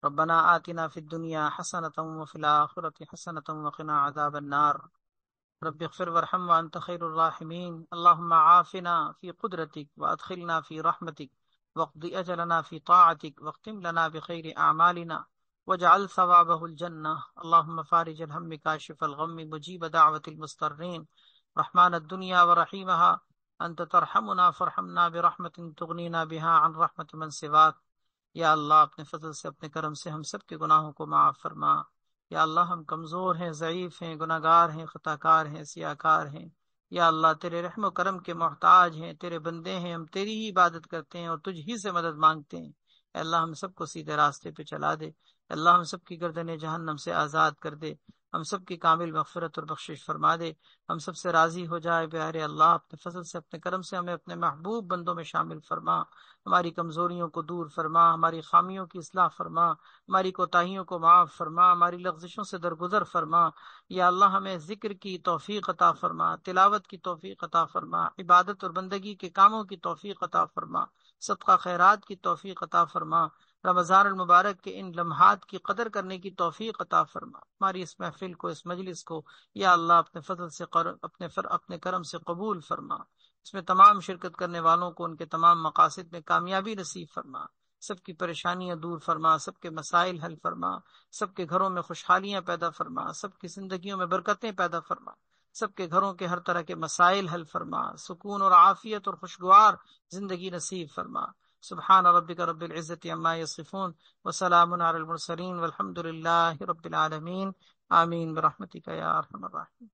ربنا آتنا فی الدنیا حسنۃ وفی الآخرۃ حسنۃ وقنا عذاب النار۔ رب اغفر وارحم وانت خیر الراحمین۔ اللهم عافنا فی قدرتک وادخلنا فی رحمتک واقض اجلنا فی طاعتک واختم لنا بخیر اعمالنا واجعل ثوابه الجنة. اللهم فارج الهم كاشف الغم مجيب دعوة المضطرين رحمن الدنيا ورحيمها أنت ترحمنا فارحمنا برحمة تغنينا بها عن رحمة من سواك. یا اللہ اپنے فضل سے اپنے کرم سے ہم سب کے گناہوں کو معاف فرما. یا اللہ ہم کمزور ہیں، ضعیف ہیں، گناہ گار ہیں، خطا کار ہیں، سیاہ کار ہیں. یا اللہ تیرے رحم و کرم کے محتاج ہیں، تیرے بندے ہیں، ہم تیری ہی عبادت کرتے ہیں اور تجھ ہی سے مدد مانگتے ہیں. اے اللہ ہم سب کو سیدھے راستے پہ چلا دے. اے اللہ ہم سب کی گردنیں جہنم سے آزاد کر دے. ہم سب کی کامل مغفرت اور بخشش فرما دے. ہم سب سے راضی ہو جائے پیارے اللہ. اپنے فضل سے اپنے کرم سے ہمیں اپنے محبوب بندوں میں شامل فرما. ہماری کمزوریوں کو دور فرما، ہماری خامیوں کی اصلاح فرما، ہماری کوتاہیوں کو معاف فرما، ہماری لغزشوں سے درگزر فرما. یا اللہ ہمیں ذکر کی توفیق عطا فرما، تلاوت کی توفیق عطا فرما، عبادت اور بندگی کے کاموں کی توفیق عطا فرما، صدقہ خیرات کی توفیق عطا فرما. رمضان المبارک کے ان لمحات کی قدر کرنے کی توفیق عطا فرما. ہماری اس محفل کو، اس مجلس کو یا اللہ اپنے فضل سے اپنے کرم سے قبول فرما. اس میں تمام شرکت کرنے والوں کو ان کے تمام مقاصد میں کامیابی نصیب فرما. سب کی پریشانیاں دور فرما، سب کے مسائل حل فرما، سب کے گھروں میں خوشحالیاں پیدا فرما، سب کی زندگیوں میں برکتیں پیدا فرما، سب کے گھروں کے ہر طرح کے مسائل حل فرما، سکون اور عافیت اور خوشگوار زندگی نصیب فرما. سبحان ربک رب العزت عما یصفون وسلام علی المرسلین والحمد للہ رب العالمین. آمین برحمتک یا ارحم الراحمین.